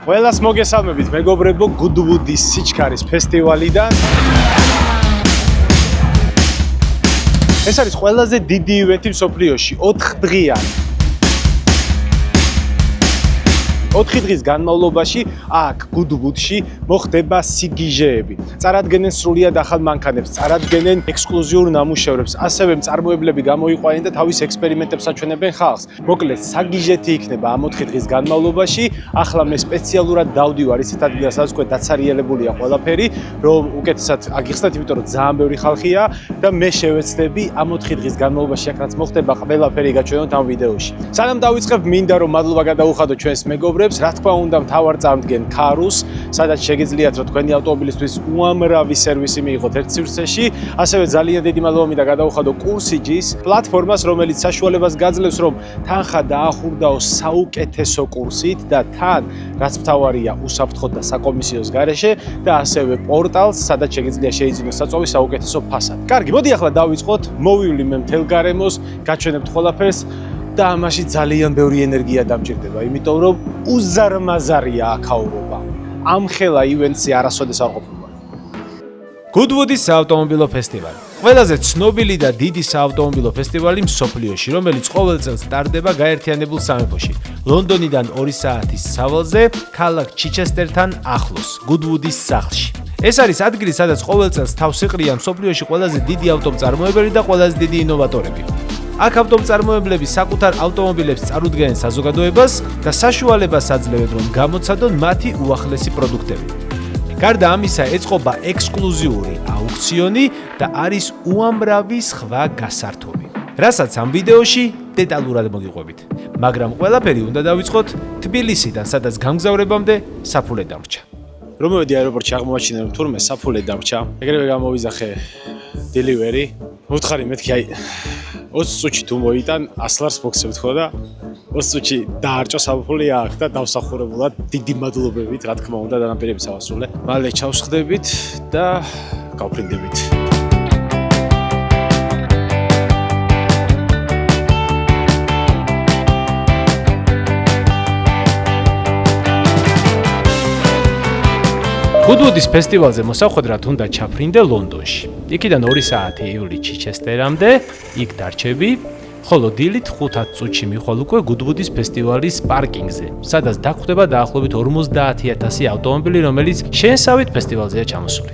ყველას მოგესალმებით, მეგობრებო, Goodwood-ის სიჩქარის ფესტივალიდან. ეს არის ყველაზე დიდი ივენთი მსოფლიოში, 4 დღიანი. 4 დღის განმავლობაში აქ Goodwood-ში მოხდება სიგიჟეები. წარადგენენ სრულიად ახალ მანქანებს, წარადგენენ ექსკლუზიურ ნამუშევრებს, ასევე მწარმოებლები გამოიყვანენ და თავის ექსპერიმენტებს აჩვენებენ ხალხს. მოკლედ, საგიჟეთი იქნება ამ 4 დღის განმავლობაში. ახლა მე სპეციალურად დავდივარ ისეთ ადგილას, სადაც უკვე დაცარიელებულია ყველაფერი, რომ უკეთესად აგიხსნათ, იმიტომ რომ ძალიან ბევრი ხალხია და მე შევეცდები ამ 4 დღის განმავლობაში აქ რაც მოხდება, ყველაფერი გაჩვენოთ ამ ვიდეოში. სანამ დავიწყებ, მინდა რომ მადლობა გადაუხადო ჩვენს მეგობრებს. რა თქმა უნდა, მთავარ წამდგენ Karus, სადაც შეგიძლიათ რომ თქვენი ავტომობილისთვის უამრავი სერვისი მიიღოთ ერთ სივრცეში. ასევე ძალიან დიდი მადლობა მინდა გადაუხადო Coursige's პლატფორმას, რომელიც საშუალებას გაძლევს, რომ თანხა დაახურდაოს საუკეთესო კურსით და თან, რაც მთავარია, უსაფრთხოდ და საკომისიოს გარეშე და ასევე პორტალს, სადაც შეგიძლია შეიძინოს საწვავი საუკეთესო ფასად. კარგი, მოდი ახლა დავიწყოთ. მოვივლი მე მთელ გარემოს, გაჩვენებთ ყველაფერს. და ამაში ძალიან ბევრი ენერგია დამჭირდება, იმიტომ რომ უზარმაზარია აქაურობა. ამ ხელა ივენტზე არასოდეს არ ყოფილა. Goodwood-ის საავტომობილო ფესტივალი. ყველაზე ცნობილი და დიდი საავტომობილო ფესტივალი მსოფლიოში, რომელიც ყოველ წელს ტარდება გაერთიანებულ სამეფოში. ლონდონიდან 2 საათის სავალზე, ქალაქ ჩიჩესტერთან ახლოს, Goodwood-ის სახლში. ეს არის ადგილი, სადაც ყოველ წელს თავს იყრიან მსოფლიოში ყველაზე დიდი ავტომწარმოებელი და ყველაზე დიდი ინოვატორები. აქ ავტომწარმოებლები საკუთარ ავტომობილებს წარუდგენენ საზოგადოებას და საშუალებას აძლევენ, რომ გამოცადონ მათი უახლესი პროდუქტები. გარდა ამისა, ეწყობა ექსკლუზიური აუქციონი და არის უამრავი სხვა გასართობი. რასაც ამ ვიდეოში დეტალურად მოგიყვებით. მაგრამ ყველაფერი უნდა დავიწყოთ თბილისიდან, სადაც გამგზავრებამდე საფულე დამრჩა. რომ მოვედი აეროპორტში, აღმოაჩინე, რომ თურმე საფულე დამრჩა. ეგრევე გამოვიზახე delivery. მოვთხარი მეთქი, აი 20 წუთში თუ მოიტან 100 ლარს მოგცემთ ხო და 20 წუთში დაარჭო საფულე აქ და დავსახურებულად დიდი მადლობებით, რა თქმა უნდა, დანაპირების ავასრულე. მალე ჩავსხდებით და გავფრინდებით. Goodwood-ის ფესტივალზე მოსახვედრად უნდა ჩაფრინდე ლონდონში. იქიდან 2 საათი იული ჩიჩესტერამდე, იქ დარჩები, ხოლო დილით 5 წუთში მიხვალ უკვე Goodwood-ის ფესტივალის პარკინგზე, სადაც დაგხვდება დაახლოებით 50,000 ავტომობილი, რომელიც შეესავით ფესტივალზეა ჩამოსული.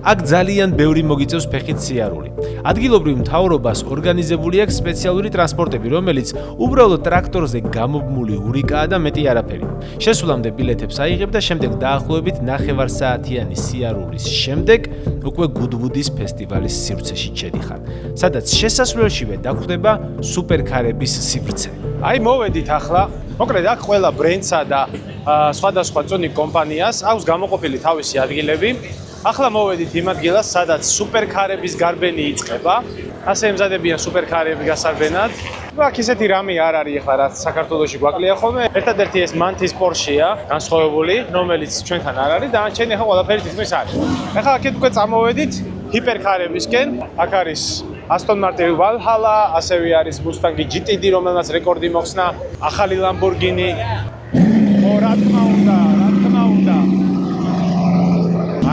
აქ ძალიან ბევრი მოგიწევს ფეხით სიარული. ადგილობრივ მთავრობას ორგანიზებული აქვს სპეციალური ტრანსპორტები, რომელიც უბრალოდ ტრაქტორზე გამობმული ურიკაა და მეტი არაფერი. შესულამდე ბილეთებს აიღებ და შემდეგ დაახლოებით 9 საათიანი სიარულის შემდეგ უკვე Goodwood-ის ფესტივალის სივრცეში შედიხარ, სადაც შესასვლელშივე დაგხვდება სუპერკარების სივრცე. აი მოვედით ახლა. მოკლედ აქ ყველა ბრენდსა და სხვადასხვა წონი კომპანიას აქვს გამოყოფილი თავისი ადგილები. ახლა მოვედით იმ ადგილას, სადაც სუპერკარების გარბენი იწყება. ასე ემზადებიან სუპერკარები გასარბენად. აქ ისეთი რამე არ არის ახლა, რაც საქართველოში გვაკლია ხოლმე. ერთადერთი ეს Mantis Porsche-ია, განსხვავებული, რომელიც ჩვენთან არ არის და დანარჩენი ახლა ყველაფერი თითქმის არის. ახლა აქეთ უკვე წამოვედით ჰიპერკარებისკენ. აქ არის Aston Martin Valhalla, ასევე არის Mustang GT-D, რომელმაც რეკორდი მოხსნა, ახალი Lamborghini. რა თქმა უნდა.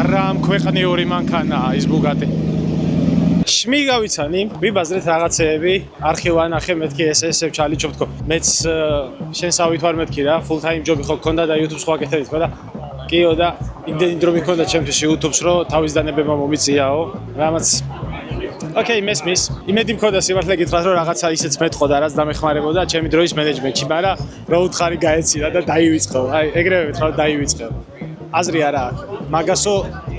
არამ ქვეყნიური მანქანაა ის Bugatti. შმი გავიცანი, ვიბაზრეთ რაღაცეები, არქივ ანახე, მეთქი ესე ჩალიჩობ თქო. მეც შენსავით ვარ მეთქი რა, full time job-ი ხო გქონდა და YouTube-ს ხო აკეთებდი თქო და კიო და იმდენი დრო მქონდა ჩემთვის YouTube-ს რომ თავის დანებება მომიწიაო. რამაც ოკეი, მესმის. იმედი მქონდა სიმართლე გითხრათ რომ რაღაცა ისეც მეტყო და რაც დამეხმარებოდა ჩემი დროის მენეჯმენტში, მაგრამ რო უთხარი გაეცილა და დაივიწყო. აი, ეგრევე ვთქვა რომ დაივიწყო. აზრი არა აქვს. მაგასო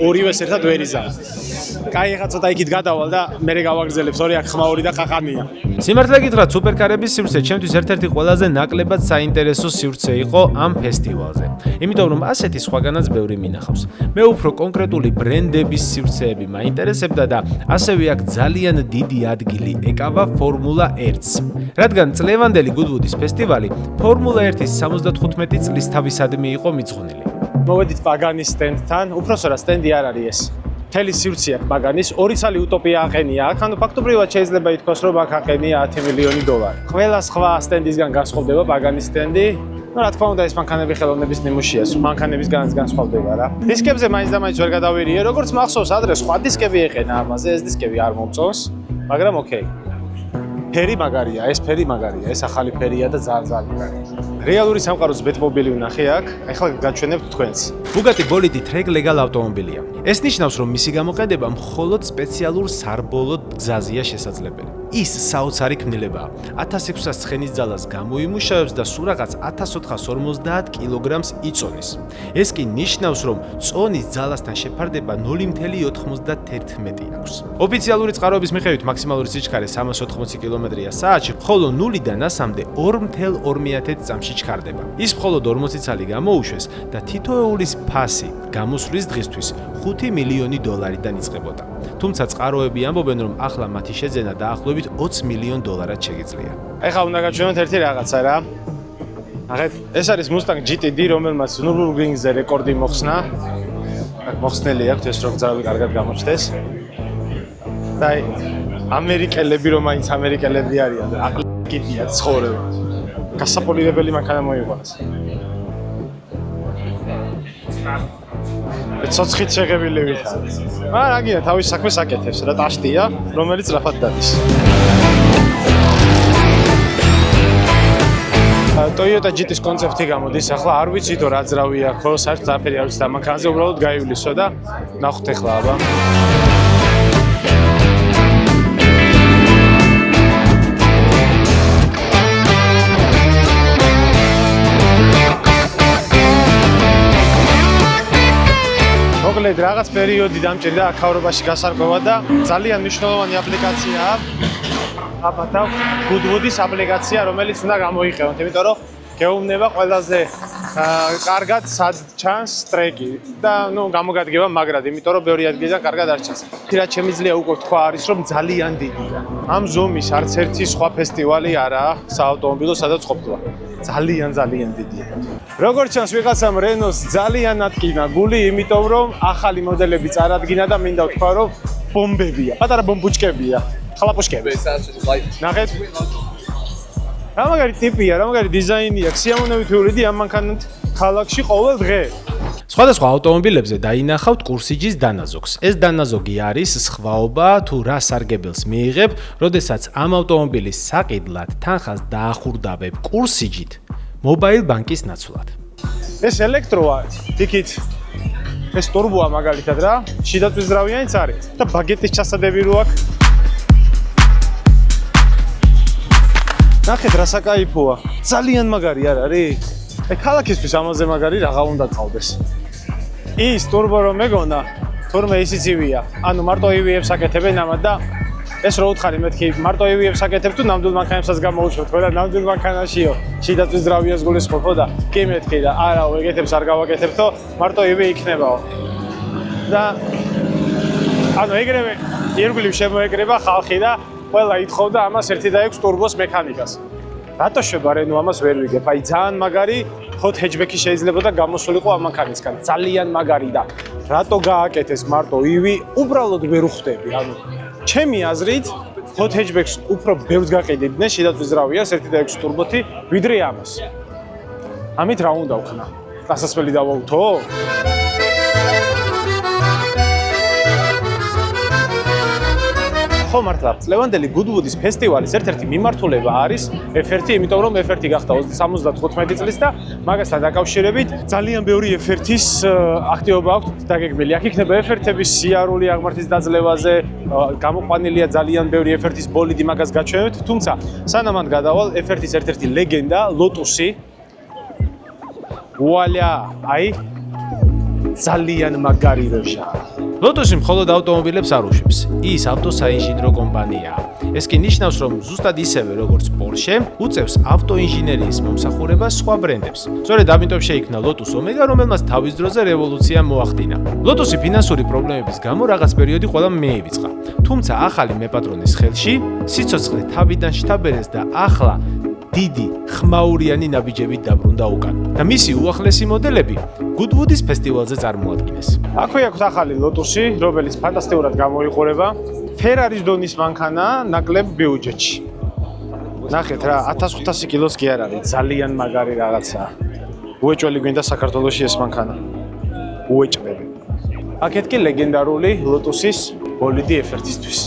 ორივეს ერთად ვერ იზამ. კაი, ახლა ცოტა იქით გადავალ და მერე გავაგრძელებ, თორე აქ ხმაური და ყაყანია. სიმართლე გითხრათ, სუპერკარების სივრცე ჩემთვის ერთ-ერთი ყველაზე ნაკლებად საინტერესო სივრცე იყო ამ ფესტივალზე. იმიტომ რომ ასეთი სხვაგანაც ბევრი მინახავს. მე უფრო კონკრეტული ბრენდების სივრცეები მაინტერესებდა და ასევე აქ ძალიან დიდი ადგილი ეკავა Formula 1-ს. რადგან წლევანდელი Goodwood-ის ფესტივალი Formula 1-ის 75 წლის თავისადმი იყო მიძღვნილი. მოვედით პაგანის სტენდთან, უпроსორა სტენდი არ არის ეს. მთელი სივრცე აქვს პაგანის, 2 წელი უტოპია აყენია. აქ ანუ ფაქტობრივად შეიძლება ითქვას, რომ აქ აყენია $10 მილიონი. ყველა სხვა სტენდისგან განსხვავდება პაგანის სტენდი. რა თქმა უნდა, ეს მანქანები ხელოვნების ნიმუშია, მანქანებისგანაც განსხვავდება რა. დისკებზე მაინც და მაინც ვერ გადავირიე, როგორც მახსოვს, ადრე სხვა დისკები ეყენა ამაზე, ეს დისკები არ მომწონს, მაგრამ ოკეი. ფერი მაგარია, ეს ფერი მაგარია, ეს ახალი ფერია და ძალიან მაგარია. რეალური სამყაროს ბეტმობილი ვნახე აქ, ახლა გაჩვენებთ თქვენს. Bugatti Bolide Track Legal ავტომობილია. ეს ნიშნავს, რომ მისი გამოყენება მხოლოდ სპეციალურ სარბოლოდ გზაზეა შესაძლებელი. ის საოცარი ქმნილებაა. 1600 ცხენის ძალას გამოიმუშავებს და სულ რაღაც 1450 კილოგრამს იწონის. ეს კი ნიშნავს, რომ წონის ძალასთან შეფარდება 0.91 აქვს. ოფიციალური წყაროების მიხედვით მაქსიმალური სიჩქარე 380 კმ/სთ-ში, ხოლო 0-დან 100-მდე 2.2 წამში ჩქარდება. ის მხოლოდ 40 წელი გამოუშვეს და თითოეულის ფასი გამოსვლის დღისთვის $5 მილიონი იწყებოდა. თუმცა წყაროები ამბობენ, რომ ახლა მათი შეძენა დაახლოებით $20 მილიონად შეგიძლია. ეხლა უნდა გაჩვენოთ ერთი რაღაცა რა. ნახეთ, ეს არის Mustang GT-D, რომელმაც Nürburgringზე რეკორდი მოხსნა. აქ მოხსნელი აქვს ეს, რომ ძალიან კარგად გამოჩნდეს. და ამერიკელები, რომ მაინც ამერიკელები არიან და აკლიკიდია ცხოვრება. გასაპოლირებელი მანქანა მოიყვანეს. ცოცხლით შეღებილებით არის. მაგრამ აგია თავის საქმეს აკეთებს რა ტაშტია, რომელიც რაფად დადის. Toyota GT-ის კონცეფტი გამოდის, ახლა არ ვიცი თუ რა ძრავი აქვს, საერთოდ არაფერი არ ვიცი და მანქანაზე უბრალოდ გაივლისო და ნახოთ ახლა აბა. მოკლედ რაღაც პერიოდი დამჭირდა აქაურობაში გასარკვევა და ძალიან მნიშვნელოვანი აპლიკაციაა. აბა და Goodwood-ის აპლიკაცია, რომელიც უნდა გამოიყენოთ, იმიტომ რომ გეუბნება ყველაზე კარგად სად ჩანს ტრეკი და გამოგადგება მაგრად, იმიტომ რომ ბევრი ადგილიდან კარგად არ ჩანს. რაც შემიძლია უკვე თქვა არის, რომ ძალიან დიდია. ამ ზომის არც ერთი სხვა ფესტივალი არაა საავტომობილო, სადაც ყოფილა. ძალიან დიდია. როგორც ჩანს, ვიღაცამ Renault-ს ძალიან ატკინა გული, იმიტომ რომ ახალი მოდელები წარადგინა და მინდა ვთქვა, რომ ბომბებია, პატარა ბომბუჩკებია. ხალაპუშკები. ნახეთ. რა მაგარი ტიპია, რა მაგარი დიზაინია, სიამოვნებით ვივრიდი ამ მანქანით ქალაქში ყოველ დღე. სხვადასხვა ავტომობილებზე დაინახავთ კურსიჯის დანაზოგს. ეს დანაზოგი არის სხვაობა თუ რა სარგებელს მიიღებ, როდესაც ამ ავტომობილის საყიდლად თანხას დაახურდავებ კურსიჯით მობაილ ბანკის ნაცვლად. ეს ელექტროა, იქით ეს ტურბოა მაგალითად რა, შიდაწვის ძრავიანიც არის და ბაგეტის ჩასადები რო აქვს. ნახეთ რა საკაიფოა. ძალიან მაგარი არ არის? აი ქალაქისთვის ამაზე მაგარი რაღა უნდა ყავდეს. ის ტურბო რომ მეგონა, თურმე ისიც ივია. ანუ მარტო ივიებს აკეთებენ ამათ და ეს რო უთხარი მეთქი მარტო ივიებს აკეთებ თუ ნამდვილ მანქანებსაც გამოუშვებ ხო და ნამდვილ მანქანაშიო შიდაწვის ძრავიას გულისხმობ და კი მეთქი და არაო ეგეთებს არ გავაკეთებთო მარტო ივი იქნებაო. და ანუ ეგრევე ირგვლივ შემოეკრება ხალხი და ყველა ითხოვდა ამას 1.6 ტურბოს მექანიკას. რატო შევა Renault ამას ვერ ვიგებ? აი ძალიან მაგარი hot hatchback-ი შეიძლება და გამოსულიყო ამ მანქანისგან. ძალიან მაგარი და რატო გააკეთეს მარტო ივი? უბრალოდ ვერ ვხვდები. ანუ ჩემი აზრით hot hatchback-ს უფრო ბევრს გაყიდებდნენ შიდაწვის ძრავიას 1.6 ტურბოთი ვიდრე ამას. ამით რა უნდა ვქნა? დასასველი დავაუთო? ხო მართლა, წლევანდელი Goodwood-ის ფესტივალის ერთ-ერთი მიმართულება არის F1, იმიტომ რომ F1 გახდა 75 წლის და მაგასთან დაკავშირებით ძალიან ბევრი F1-ის აქტივობა აქვს დაგეგმილი. აქ იქნება F1-ების სიარული აღმართის დაძლევაზე, გამოყვანილია ძალიან ბევრი F1-ის ბოლიდი, მაგას გაჩვენებთ, თუმცა სანამ მან გადავალ F1-ის ერთ-ერთი ლეგენდა Lotus-ი. ვუალა, აი ძალიან მაგარი როჟა. Lotus-ი მხოლოდ ავტომობილებს არ უშვებს. ის ავტოსაინჟინრო კომპანიაა. ეს კი ნიშნავს, რომ ზუსტად ისევე როგორც Porsche, უწევს ავტოინჟინერიის მომსახურებას სხვა ბრენდებს. სწორედ ამიტომ შეიქმნა Lotus Omega, რომელმაც თავის დროზე რევოლუცია მოახდინა. Lotus-ი ფინანსური პრობლემების გამო რაღაც პერიოდი ყველამ მიივიწყა. თუმცა ახალი მეპატრონის ხელში სიცოცხლე თავიდან შთაბერეს და ახლა დიდი ხმაურიანი ნაბიჯებით დაბრუნდა უკან და მისი უახლესი მოდელები Goodwood-ის ფესტივალზე წარმოადგინეს. აქვე აქვს ახალი Lotus-ი, რომელიც ფანტასტიკურად გამოიყურება. Ferrari-ის დონის მანქანა ნაკლებ ბიუჯეტში. ნახეთ რა 1500 კილოს კი არ არის, ძალიან მაგარი რაღაცაა. უეჭველი გვინდა საქართველოში ეს მანქანა. უეჭველი. აქეთ კი ლეგენდარული Lotus-ის ბოლიდი F1-ისთვის.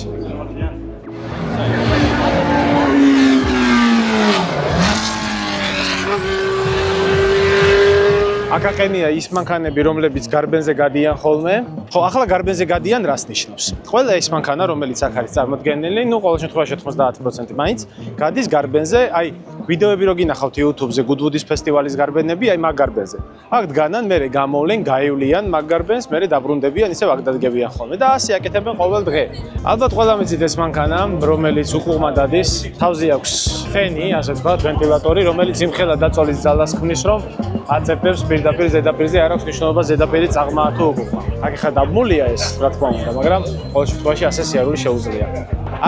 აკაყენია ის მანქანები, რომლებიც გარბენზე გადიან ხოლმე. ხო, ახლა გარბენზე გადიან რას ნიშნავს? ყველა ეს მანქანა, რომელიც აქ არის წარმოდგენილი, ну, ყოველ შემთხვევაში 90% მაინც გადის გარბენზე, აი, ვიდეოები რო გინახავთ YouTube-ზე, Goodwood-ის ფესტივალის გარბენები, აი მაგ გარბენზე. აქ დგანან, მერე გამოვლენ, გაივლიან მაგ გარბენს, მერე დაბრუნდებიან, ისევ აქ დადგებიან ხოლმე და ასე აკეთებენ ყოველ დღე. ალბათ ყველა მიცით ეს მანქანა, რომელიც უკუღმა დადის, თავზე აქვს ფენი, ასე ვთქვათ, ვენტილატორი, რომელიც იმხელა დაწოლის ძალას ქმნის, რომ აწეპებს პირდაპირ ზედაპირზე, არ აქვს მნიშვნელობა ზედაპირი წაღმაა თუ უკუღმა. აქ ხა დაბმულია ეს, რა თქმა უნდა, მაგრამ ყოველ შემთხვევაში ასე სიარული შეუძლია.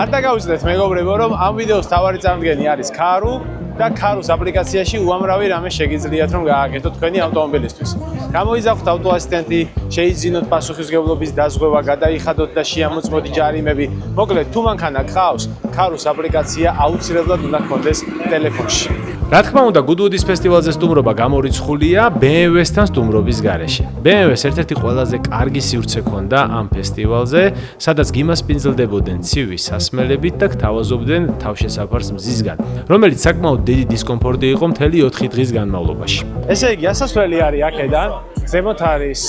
არ დაგავიწყდეთ მეგობრებო, რომ ამ ვიდეოს თავარი წამდგენი არის Karoo და Karoo-ს აპლიკაციაში უამრავი რამე შეგიძლიათ რომ გააკეთოთ თქვენი ავტომობილისთვის. გამოიძახოთ ავტოასისტენტი, შეიძინოთ პასუხისმგებლობის დაზღვევა, გადაიხადოთ და შეამოწმოთ ჯარიმები. მოკლედ, თუ მანქანა გყავს, Karoo-ს აპლიკაცია აუცილებლად უნდა გქონდეს ტელეფონში. რა თქმა უნდა, Goodwood-ის ფესტივალზე სტუმრობა გამორიცხულია BMW-სთან სტუმრობის გარეშე. BMW-ს ერთ-ერთი ყველაზე კარგი სივრცე ჰქონდა ამ ფესტივალზე, სადაც გიმასპინძლდებოდნენ ცივი სასმელებით და გთავაზობდნენ თავშესაფარს მზისგან, რომელიც საკმაოდ დიდი დისკომფორტი იყო მთელი 4 დღის განმავლობაში. ესე იგი, ასასვლელი არის აქედან, ზემოთ არის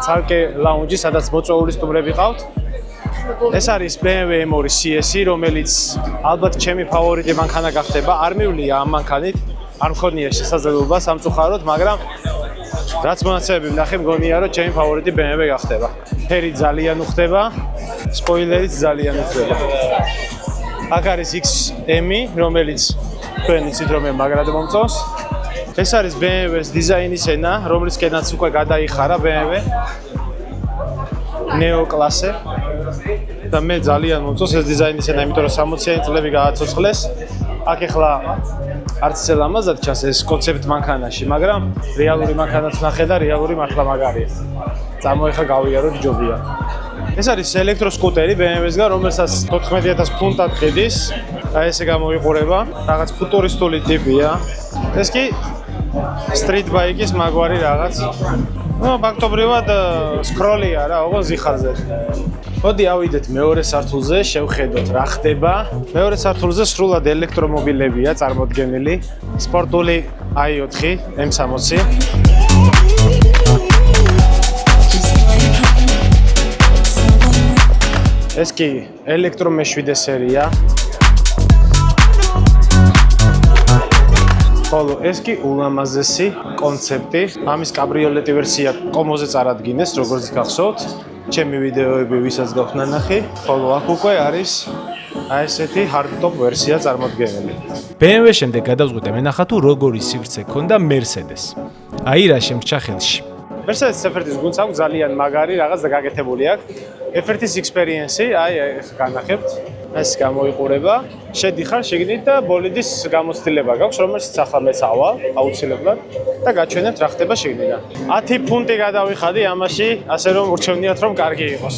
ცალკე ლაუნჯი, სადაც მოწვეული სტუმრები ყავთ. ეს არის BMW M2 CS-ი, რომელიც ალბათ ჩემი ფავორიტი მანქანა გახდება. არ მივლია ამ მანქანით, არ მქონია შესაძლებლობა სამწუხაროდ, მაგრამ რაც მონაცემები ვნახე, მგონია რომ ჩემი ფავორიტი BMW გახდება. ფერი ძალიან უხდება, სპოილერიც ძალიან უხდება. აქ არის XM-ი, რომელიც თქვენ იცით რომ მაგრად მომწონს. ეს არის BMW-ს დიზაინის ენა, რომლის კენაც უკვე გადაიხარა BMW Neo კლასე. და მე ძალიან მომწონს ეს დიზაინის ენა, იმიტომ რომ 60-იანი წლები გააცოცხლეს. აქ ახლა არც ისე ლამაზად ჩანს ეს კონცეპტ მანქანაში, მაგრამ რეალური მანქანაც ნახე და რეალური მართლა მაგარია. წამოეხა გავიაროთ ჯობია. ეს არის ელექტროსკუტერი BMW-სგან, რომელსაც 14000 ფუნტად ყიდის. აი ესე გამოიყურება, რაღაც ფუტურისტული ტიპია. ეს კი სტრიტ ბაიკის მაგვარი რაღაც. ნუ ფაქტობრივად სკროლია რა, ოღონდ ზიხარზე. მოდი ავიდეთ მეორე სართულზე, შევხედოთ რა ხდება. მეორე სართულზე სრულად ელექტრომობილებია წარმოდგენილი. სპორტული i4 M60. ეს კი ელექტრომეშვიდე სერია. ხოლო ეს კი ულამაზესი კონცეპტი. ამის კაბრიოლეტი ვერსია კომოზე წარადგინეს, როგორც გახსოვთ. ჩემი ვიდეოები ვისაც გაქვთ ნანახი, ხოლო აქ უკვე არის აი ესეთი hardtop ვერსია წარმოდგენილი. BMW შემდეგ გადავწყვიტე მენახა თუ როგორი სივრცე ჰქონდა Mercedes. აი რა შემრჩა ხელში. Mercedes F1-ის გუნდს აქვს ძალიან მაგარი რაღაც და გაკეთებული აქვს. F1-ის experience-ი, აი განახებთ. ეს გამოიყურება. შედიხარ შეგნით და ბოლიდის გამოცდილება გაქვს, რომელშიც ახლა მეც ავალ აუცილებლად და გაჩვენებთ რა ხდება შეგნიდან. 10 ფუნტი გადავიხადი ამაში, ასე რომ ურჩევნიათ რომ კარგი იყოს.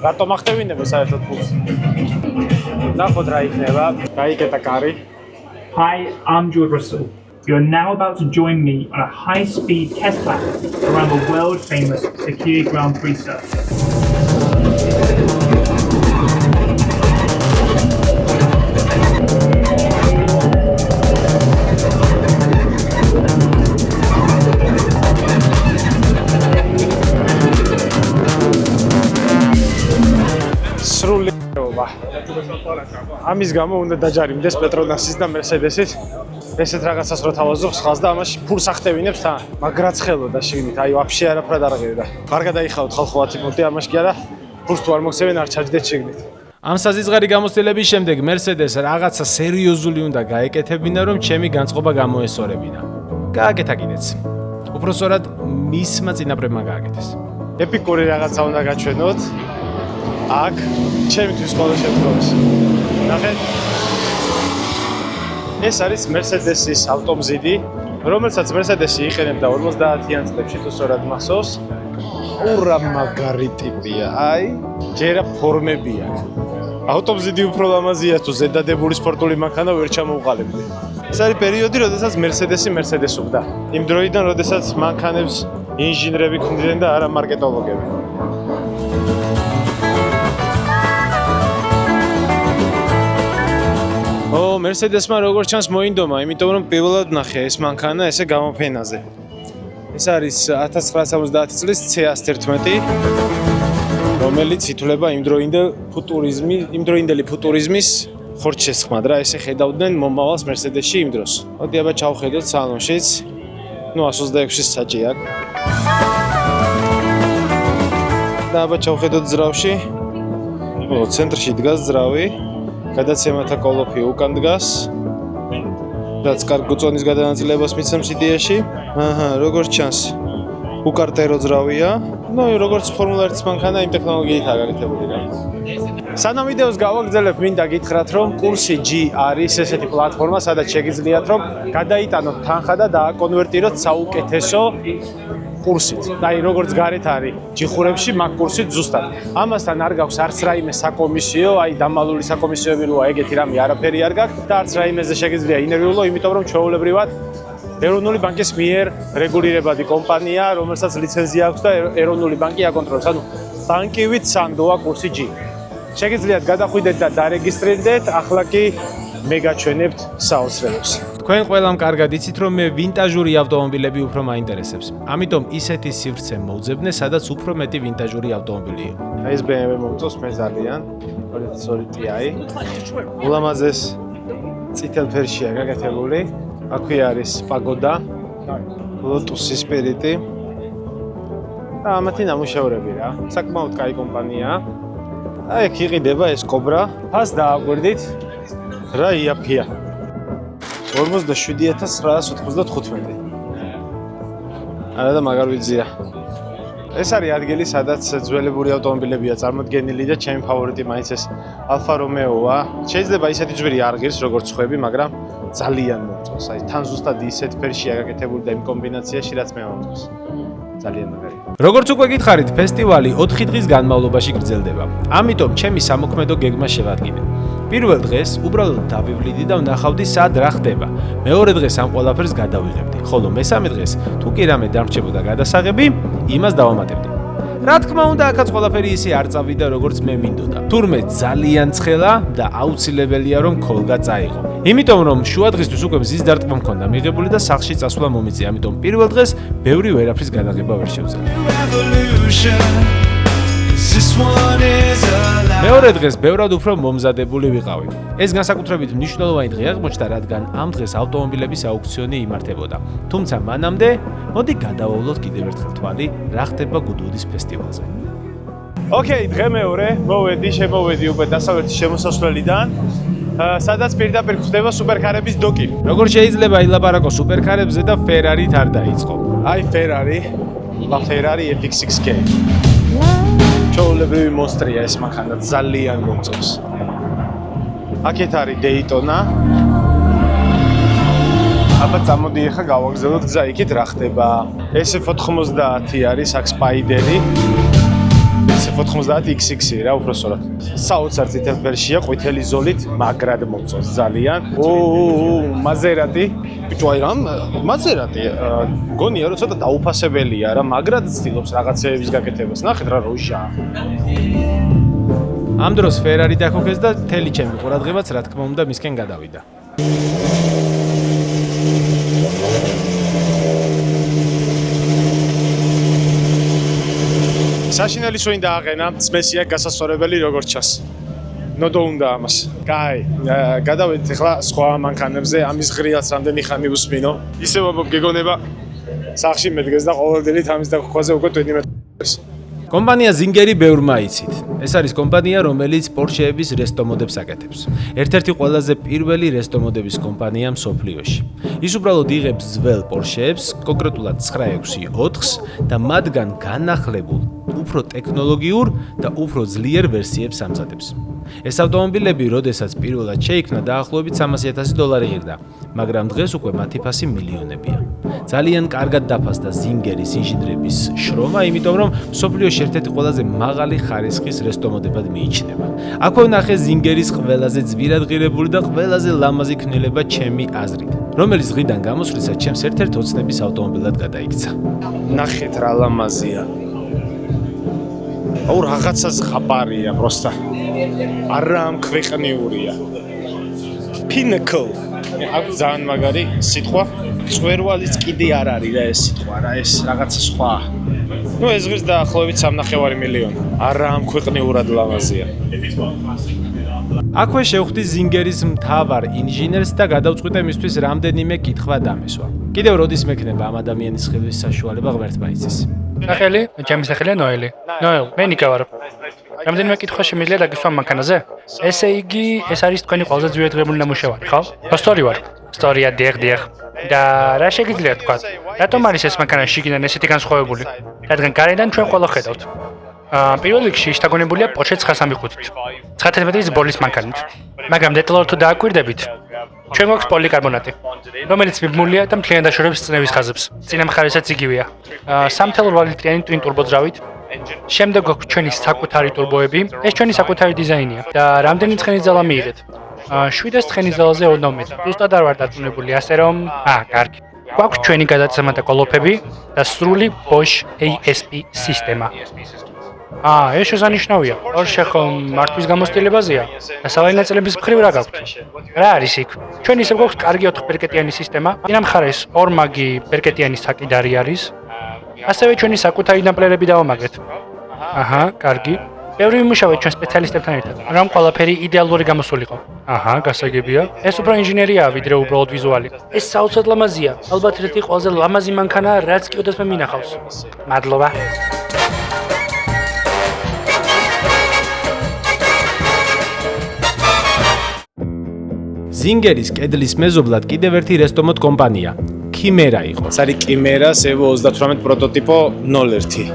რატომ ახტევინებე საერთოდ ფულს? ნახოთ რა იქნება. გაიკეტა კარი. Hi, I'm George Russell. You're now about to join me on a high-speed test lap around the world-famous Sakir Grand Prix circuit. ამის გამო უნდა დაჯარიმდეს პეტრონასის და Mercedes-ის ესეთ რაღაცას რო თავაზობს ხალხს და ამაში ფულს ახტევინებს თან. მაგრაც ხელოდა შიგნით, აი ვაფშე არაფრად არ აღერდა. არ გადაიხავთ ხალხო 10 ფუნტი ამაში კი არა, ფულს თუ არ მოგცევენ არ ჩაჯდეთ შიგნით. ამ საზღარი გამოცდილების შემდეგ Mercedes რაღაცა სერიოზული უნდა გაეკეთებინა, რომ ჩემი განწყობა გამოესწორებინა. გააკეთა კიდეც. უпроსორად მისმა წინაპრებმა გააკეთეს. ეპიკური რაღაცა უნდა გაჩვენოთ. აქ ჩემთვის ყოველ შემთხვევაში. ნახეთ. ეს არის Mercedes-ის ავტომზიდი, რომელსაც Mercedes-ი იყენებდა 50-იან წლებში თუ სწორად მახსოვს. უրա მაგარი ტიპია. აი, ჯერა ფორმები აქვს. ავტომზიდი უფრო ლამაზია თუ ზედადებული სპორტული მანქანა ვერ ჩამოვყალიბდი. ეს არის პერიოდი, როდესაც Mercedes უყდა. იმ დროიდან, როდესაც მანქანებს ინჟინრები ქმნიდნენ და არა მარკეტოლოგები. Mercedes-მა როგორც ჩანს მოინდომა, იმიტომ რომ პირველად ნახე ეს მანქანა ესე გამოფენაზე. ეს არის 1970 წლის C111, რომელიც ითვლება იმდროინდელი ფუტურიზმის ხორცშესხმად რა, ესე ხედავდნენ მომავალს Mercedes-ში იმ დროს. მოდი აბა ჩავხედოთ სალონშიც. 126-ის საჭი აქვს. და აბა ჩავხედოთ ძრავში. ცენტრში დგას ძრავი. გადაცემათა კოლოფი უკან დგას. რაც კარგ გუწონის გადანაწილებას მიცემს იდეაში. როგორც ჩანს, უკარტერო ძრავია. როგორც Formula 1-ის მანქანა იმ ტექნოლოგიითაა გაკეთებული რა. სანამ ვიდეოს გავაგრძელებ, მინდა გითხრათ, რომ კურსი G არის ესეთი პლატფორმა, სადაც შეგიძლიათ რომ გადაიტანოთ თანხა და დააკონვერტიროთ საუკეთესო კურსით. აი, როგორც გარეთ არის ჯიხურებში, მაგ კურსით ზუსტად. ამასთან არ გაქვს არც რაიმე საკომისიო, აი დამალული საკომისიოები როა ეგეთი რამე არაფერი არ გაქვს და არც რაიმეზე შეგიძლია ინერვიულო, იმიტომ რომ ჩვეულებრივად ეროვნული ბანკის მიერ რეგულირებადი კომპანია, რომელსაც ლიცენზია აქვს და ეროვნული ბანკი აკონტროლებს. ანუ ბანკივით სანდოა კურსი G. შეგიძლიათ გადახვიდეთ და დარეგისტრირდეთ, ახლა კი მე გაჩვენებთ საოცრებებს. თქვენ ყველამ კარგად იცით, რომ მე ვინტაჟური ავტომობილები უფრო მაინტერესებს. ამიტომ ისეთი სივრცე მოვძებნე, სადაც უფრო მეტი ვინტაჟური ავტომობილი იყო. ეს BMW მომწონს მე ძალიან, 2.2 Ti. ულამაზეს წითელ ფერშია გაკეთებული. აქვე არის პაგოდა, Lotus-ის სპირიტი. და ამათი ნამუშევრები რა. საკმაოდ კაი კომპანიაა. აი, აქ იყიდება ეს კობრა. ფას დააგვირდით. რა იაფია. 47995. არა და მაგარ ვიძია. ეს არის ადგილი, სადაც ძველებური ავტომობილებია წარმოდგენილი და ჩემი ფავორიტი მაინც ეს Alfa Romeo-ა. შეიძლება ისეთი ძვირი არ ღირს როგორც ხვები, მაგრამ ძალიან მომწონს. აი, თან ზუსტად ისეთ ფერშია გაკეთებული და იმ კომბინაციაში, რაც მე მომწონს. ძალიან მაგარი. როგორც უკვე გითხარით, ფესტივალი 4 დღის განმავლობაში გრძელდება. ამიტომ ჩემი სამოქმედო გეგმა შევადგინე. პირველ დღეს უბრალოდ დავივლიდი და ვნახავდი სად რა ხდება. მეორე დღეს ამ ყველაფერს გადავიღებდი, ხოლო მესამე დღეს თუ კი რამე დამრჩებოდა გადასაღები, იმას დავამატებდი. რა თქმა უნდა, აქაც ყველაფერი ისე არ წავიდა, როგორც მე მინდოდა. თურმე ძალიან ცხელა და აუცილებელია რომ ქოლგა წაიღო. იმიტომ რომ შუადღისთვის უკვე მზის დარტყმა მქონდა მიღებული და სახლში წასვლა მომიწია, ამიტომ პირველ დღეს ბევრი ვერაფრის გადაღება ვერ შევძელე. მეორე დღეს ბევრად უფრო მომზადებული ვიყავი. ეს განსაკუთრებით მნიშვნელოვანი დღე აღმოჩნდა, რადგან ამ დღეს ავტომობილების აუქციონი იმართებოდა. თუმცა მანამდე, მოდი გადავავლოთ კიდევ ერთხელ თვალი, რა ხდება გუდუდის ფესტივალზე. ოკეი, დღე მეორე, შემოვედი უკვე დასავლეთის შემოსასვლელიდან, სადაც პირდაპირ ხდება სუპერკარების დოკი. როგორ შეიძლება ილაპარაკო სუპერკარებზე და Ferrari-თ არ დაიწყო? აი Ferrari, LaFerrari FX6K. ჩაოლებრივი მონსტრია ეს მანქანა, ძალიან მომწონს. აქეთ არის Daytona. აბა წამოდი ახლა გავაგზავნოთ გზა იქით რა ხდება. SF90 არის აქ Spider-ი. SF90 X6 რა უბრალოდ. საოცარ წითელ ფერშია, ყვითელი ზოლით, მაგრად მომწონს ძალიან. Maserati. ბიჭო აი რამ Maserati გონია რომ ცოტა დაუფასებელია რა, მაგრად ცდილობს რაღაცეების გაკეთებას. ნახეთ რა როჟაა. ამ დროს Ferrari დაქოქეს და თელი ჩემი ყურადღებაც რა თქმა უნდა მისკენ გადავიდა. საშინელი სვინ დააყენა, წმესია გასასწორებელი როგორც ჩანს. ნოდო უნდა ამას. კაი, გადავედით ახლა სხვა მანქანებზე, ამის ღრიალს რამდენი ხანი უსმინო. ისე გეგონება სახლში მედგეს და ყოველდღიურად ამის დაგხვაზე უკვე ტვინი მეტყვის. კომპანია Zingeri ბევრმა იცით. ეს არის კომპანია, რომელიც Porsche-ების რესტომოდებს აკეთებს. ერთ-ერთი ყველაზე პირველი რესტომოდების კომპანია მსოფლიოში. ის უბრალოდ იღებს ძველ Porsche-ებს, კონკრეტულად 964-ს და მათგან განახლებულ უფრო ტექნოლოგიურ და უფრო ძლიერ ვერსიებს ამზადებს. ეს ავტომობილები, როდესაც პირველად შეიქმნა, დაახლოებით $300,000 იღდა, მაგრამ დღეს უკვე მათი ფასი მილიონებია. ძალიან კარგად დაფასდა ზინგერის ინჟინრების შრომა, იმიტომ რომ მსოფლიოში ერთ-ერთი ყველაზე მაღალი ხარისხის რესტომოდებად მიიჩნევა. აქვე ვნახე ზინგერის ყველაზე ძვირადღირებული და ყველაზე ლამაზი ქმნილება ჩემი აზრით, რომელიც დღიდან გამოსვლისას ჩემს ერთ-ერთ ოცნების ავტომობილად გადაიქცა. ნახეთ რა ლამაზია. აუ რაღაცა ზღაპარია პროსტა. არა ამ ქვეყნიურია. Pinnacle. აქ ძალიან მაგარი სიტყვა. წვერვალიც კიდე არ არის რა ეს სიტყვა, რა ეს რაღაცა სხვა. ნუ ეს ღირს დაახლოებით 3.5 მილიონი. არა ამ ქვეყნიურად ლამაზია. აქვე შევხვდი ზინგერის მთავარ ინჟინერს და გადავწყვიტე მისთვის რამდენიმე კითხვა დამესვა. კიდევ როდის მექნება ამ ადამიანის ხილვის საშუალება ღმერთმა იცის. სახელი? ჩემი სახელია ნოელი. ნოელ, მე ნიკა ვარ. რამდენიმე კითხვა შემიძლია დაგისვა მანქანაზე? ესე იგი, ეს არის თქვენი ყველაზე ძვირადღირებული ნამუშევარი, ხო? სტორი ვარ. სტორია დიახ. და რა შეგიძლიათ თქვა? რატომ არის ეს მანქანა შიგნიდან ესეთი განსხვავებული? რადგან გარედან ჩვენ ყველა ხედავთ. პირველ რიგში შთაგონებულია Porsche 935-ით. 911-ის ბოლის მანქანით. მაგრამ დეტალურად თუ დააკვირდებით, ჩვენ გვაქვს პოლიკარბონატი, რომელიც მიბმულია და მთლიანად დაშორებს წნევის ხაზებს. წინა მხარესაც იგივეა. 3.8 ლიტრიანი twin turbo-ძრავით. შემდეგ გვაქვს ჩვენი საკუთარი ტურბოები. ეს ჩვენი საკუთარი დიზაინია და რამდენი ცხენის ძალა მიიღეთ? 700 ცხენის ძალაზე უნდა მეტი. ზუსტად არ ვარ დაწუნებული, ასე რომ, კარგი. გვაქვს ჩვენი გადაცემა და კოლოფები და სრული Bosch ASP სისტემა. ეს შესანიშნავია. Porsche ხომ მართვის გამოცდილებაზეა და სავალი ნაწილების მხრივ რა გაქვთ? რა არის იქ? ჩვენ ისევ გვაქვს კარგი 4 ბერკეტიანი სისტემა. წინა მხარეს ორმაგი ბერკეტიანი საკიდარი არის. ასევე ჩვენი საკუთარი დამპლერები დავამაგრეთ. კარგი. ბევრი ვიმუშავეთ ჩვენ სპეციალისტებთან ერთად, რომ ყველაფერი იდეალური გამოსულიყო. გასაგებია. ეს უფრო ინჟინერიაა, ვიდრე უბრალოდ ვიზუალი. ეს საოცრად ლამაზია. ალბათ ერთი ყველაზე ლამაზი მანქანაა, რაც კი ოდესმე მინახავს. მადლობა. ზინგერის კედლის მეზობლად კიდევ ერთი რესტომოდ კომპანია, Chimera იყო. ეს არის Chimera Evo 38 პროტოტიპო 01.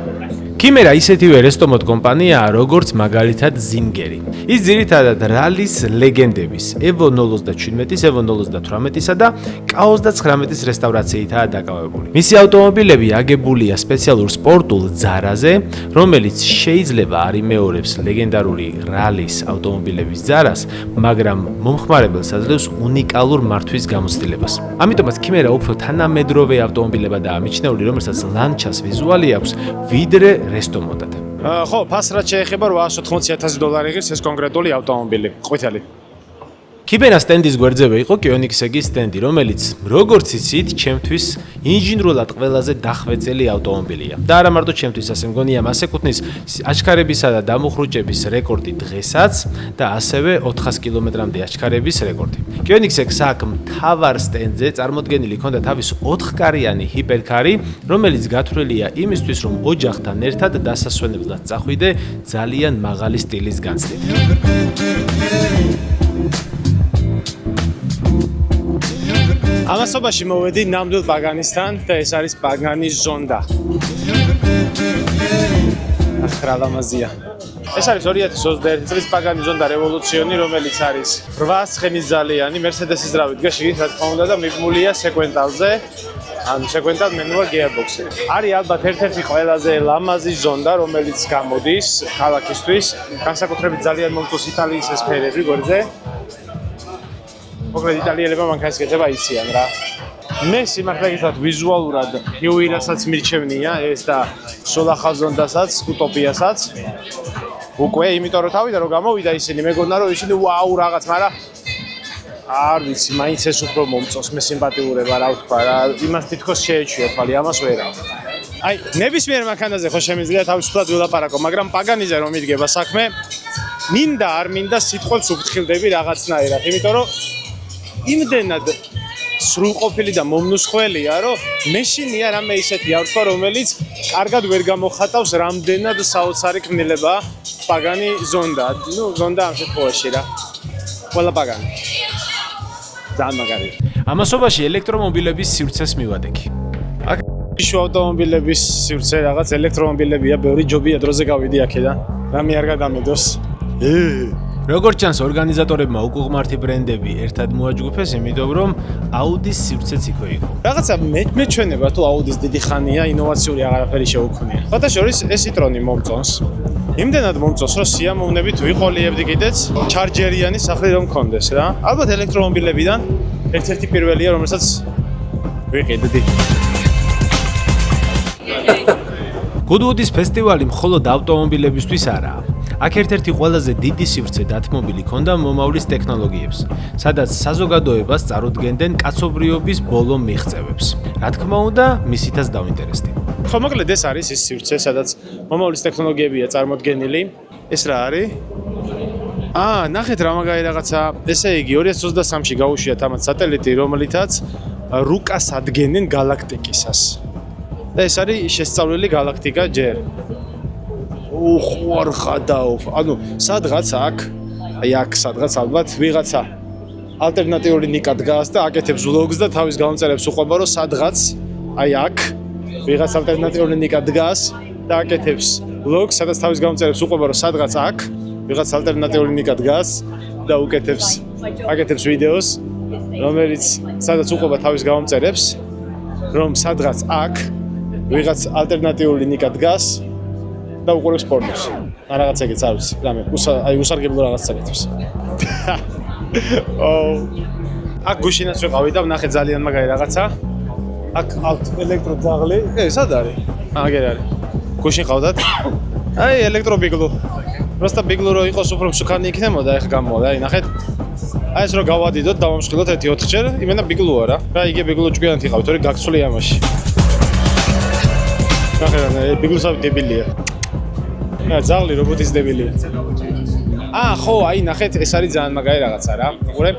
Chimera ისეთივე რესტომოდ კომპანიაა, როგორც მაგალითად ზინგერი. ის ძირითადად რალის ლეგენდების, Evo 027-ის, Evo 018-ისა და K29-ის რესტავრაციითაა დაკავებული. მისი ავტომობილები აგებულია სპეციალურ სპორტულ ძარაზე, რომელიც შეიძლება არ იმეორებს ლეგენდარული რალის ავტომობილების ძარას, მაგრამ მომხმარებელს აძლევს უნიკალურ მართვის გამოცდილებას. ამიტომაც Chimera უფრო თანამედროვე ავტომობილებადაა მიჩნეული, რომელსაც ლანჩას ვიზუალი აქვს, ვიდრე რესტომოდად. ხო, ფასრად შეეხება $880,000 იღებს ეს კონკრეტული ავტომობილი. ყვითელი. Chimera სტენდის გვერდზევე იყო Koenigsegg-ის სტენდი, რომელიც, როგორც იცით, ჩემთვის ინჟინრულად ყველაზე დახვეწილი ავტომობილია. და არა მარტო ჩემთვის, ასე მგონია, მას ეკუთვნის აჩქარებისა და დამუხრუჭების რეკორდი დღესაც და ასევე 400 კილომეტრამდე აჩქარების რეკორდი. Koenigsegg-ს აქ მთავარ სტენდზე წარმოდგენილი ჰქონდა თავის 4-კარიანი ჰიპერკარი, რომელიც გათვლილია იმისთვის, რომ ოჯახთან ერთად დასასვენებლად წახვიდე ძალიან მაღალი სტილის განცდით. ამასობაში მოვედი ნამდვილ პაგანისთან და ეს არის პაგანის ზონდა. ახლა ლამაზია. ეს არის 2021 წლის პაგანის ზონდა რევოლუციონი, რომელიც არის 8 ცხენისძალიანი Mercedes-ის ძრავით გაშიგით, რა თქმა უნდა და მიბმულია სეკვენტალზე. ანუ სეკვენტალ მენუალ გეარბოქსი. არის ალბათ ერთ-ერთი ყველაზე ლამაზი ზონდა, რომელიც გამოდის ქალაქისთვის. განსაკუთრებით ძალიან მომწონს იტალიის ეს ფერები გვერდზე. მოკლედ იტალიელებმა მანქანის გეძება იციან რა. მე სიმართლე ვიზუალურად ნიუ-ირასაც მირჩევნია ეს და სოლახავ ზონდასაც, უტოპიასაც. უკვე იმიტომ რომ თავიდან რომ გამოვიდა ისინი მეგონა რომ ისინი ვაუ რაღაც, მაგრამ არ ვიცი, მაინც ეს უფრო მომწონს, მე სიმპათიურება რა ვთქვა რა, იმას თითქოს შეეჩვია თვალი, ამას ვერა. აი, ნებისმიერ მანქანაზე ხო შემიძლია თავისუფლად ვილაპარაკო, მაგრამ პაგანიზე რომ იდგება საქმე, მინდა არ მინდა სიტყვებს უფრთხილდები რაღაცნაირად, იმიტომ რომ იმდენად სრულყოფილი და მომნუსხველია, რომ მეშინია რამე ისეთი არ ვთქვა, რომელიც კარგად ვერ გამოხატავს რამდენად საოცარი ქმნილება პაგანი ზონდა. ნუ ზონდა ამ შემთხვევაში რა. ყველა პაგანი. ძალიან მაგარია. ამასობაში ელექტრომობილების სივრცეს მივადექი. აქ შუა ავტომობილების სივრცე რაღაც ელექტრომობილებია, ბევრი ჯობია დროზე გავიდი აქედან. რამე არ გადამედოს. როგორც ჩანს, ორგანიზატორებმა უკუღმართი ბრენდები ერთად მოაჯგუფეს, იმიტომ რომ Audi-ის სივრცეც იქვე იყო. რაღაცა მეჩვენება თუ Audi-ის დიდი ხანია, ინოვაციური აღარაფერი შეუქმნია. ფათაშორის ეს e-tron-ი მომწონს. იმდენად მომწონს, რომ სიამოვნებით ვიყოლიებდი კიდეც ჩარჯერიანი სახლი რომ მქონდეს რა. ალბათ ელექტრომობილებიდან ერთ-ერთი პირველია, რომელსაც ვიყიდდი. Goodwood-ის ფესტივალი მხოლოდ ავტომობილებისთვის არაა. აქ ერთ-ერთი ყველაზე დიდი სივრცე დათმობილი ქონდა მომავლის ტექნოლოგიებს, სადაც საზოგადოებას წარუდგენდნენ კაცობრიობის ბოლო მიღწევებს. Რა თქმა უნდა, მისითაც დავინტერესდი. ხო, მოკლედ ეს არის ის სივრცე, სადაც მომავლის ტექნოლოგიებია წარმოდგენილი. ეს რა არის? ნახეთ რა მაგარი რაღაცა. ესე იგი 2023-ში გაუშვიათ ამათ სატელიტი, რომელითაც რუკას ადგენენ galaktikisas. და ეს არის შესწავლილი galaktika ჯერ. უხوار ხადაო. ანუ სადღაც აქ, აი აქ სადღაც ალბათ ვიღაცა ალტერნატიული ნიკა დგას და აკეთებს ვლოგს და თავის გამომწერებს უყვება რომ სადღაც აი აქ ვიღაც ალტერნატიული ნიკა დგას და აკეთებს ვლოგს, სადაც თავის გამომწერებს უყვება რომ სადღაც აქ ვიღაც ალტერნატიული ნიკა დგას და აკეთებს ვიდეოს, რომელიც სადაც უყვება თავის გამომწერებს რომ სადღაც აქ ვიღაც ალტერნატიული ნიკა დგას და უყურებს პორნოს. რაღაც ეგეც არ ვიცი, რამე, აი უსარგებლო რაღაც საკეთებს. აქ გუშინაც ვიყავი და ვნახე ძალიან მაგარი რაღაცა. აქ აქვთ ელექტროძაღლი. სად არის? აგერ არის. გუშინ ყავდათ? აი ელექტრობიგლუ. просто ბიგლუ რო იყოს უფრო მსუქანი იქნებოდა, ეხა გამოვა, აი ნახეთ. აი ეს რო გავადიდოთ, დავამშხილოთ 1-4 ჯერ, იმენა ბიგლუა რა. რა იგე ბიგლუ ჭკვიანთ იყავით, ორი გაქცული ამაში. ნახე, ბიგლუსავი დებილია. ზაღლი რობოტის დებილია. ხო, აი ნახეთ, ეს არის ძალიან მაგარი რაღაცა რა. უყურე.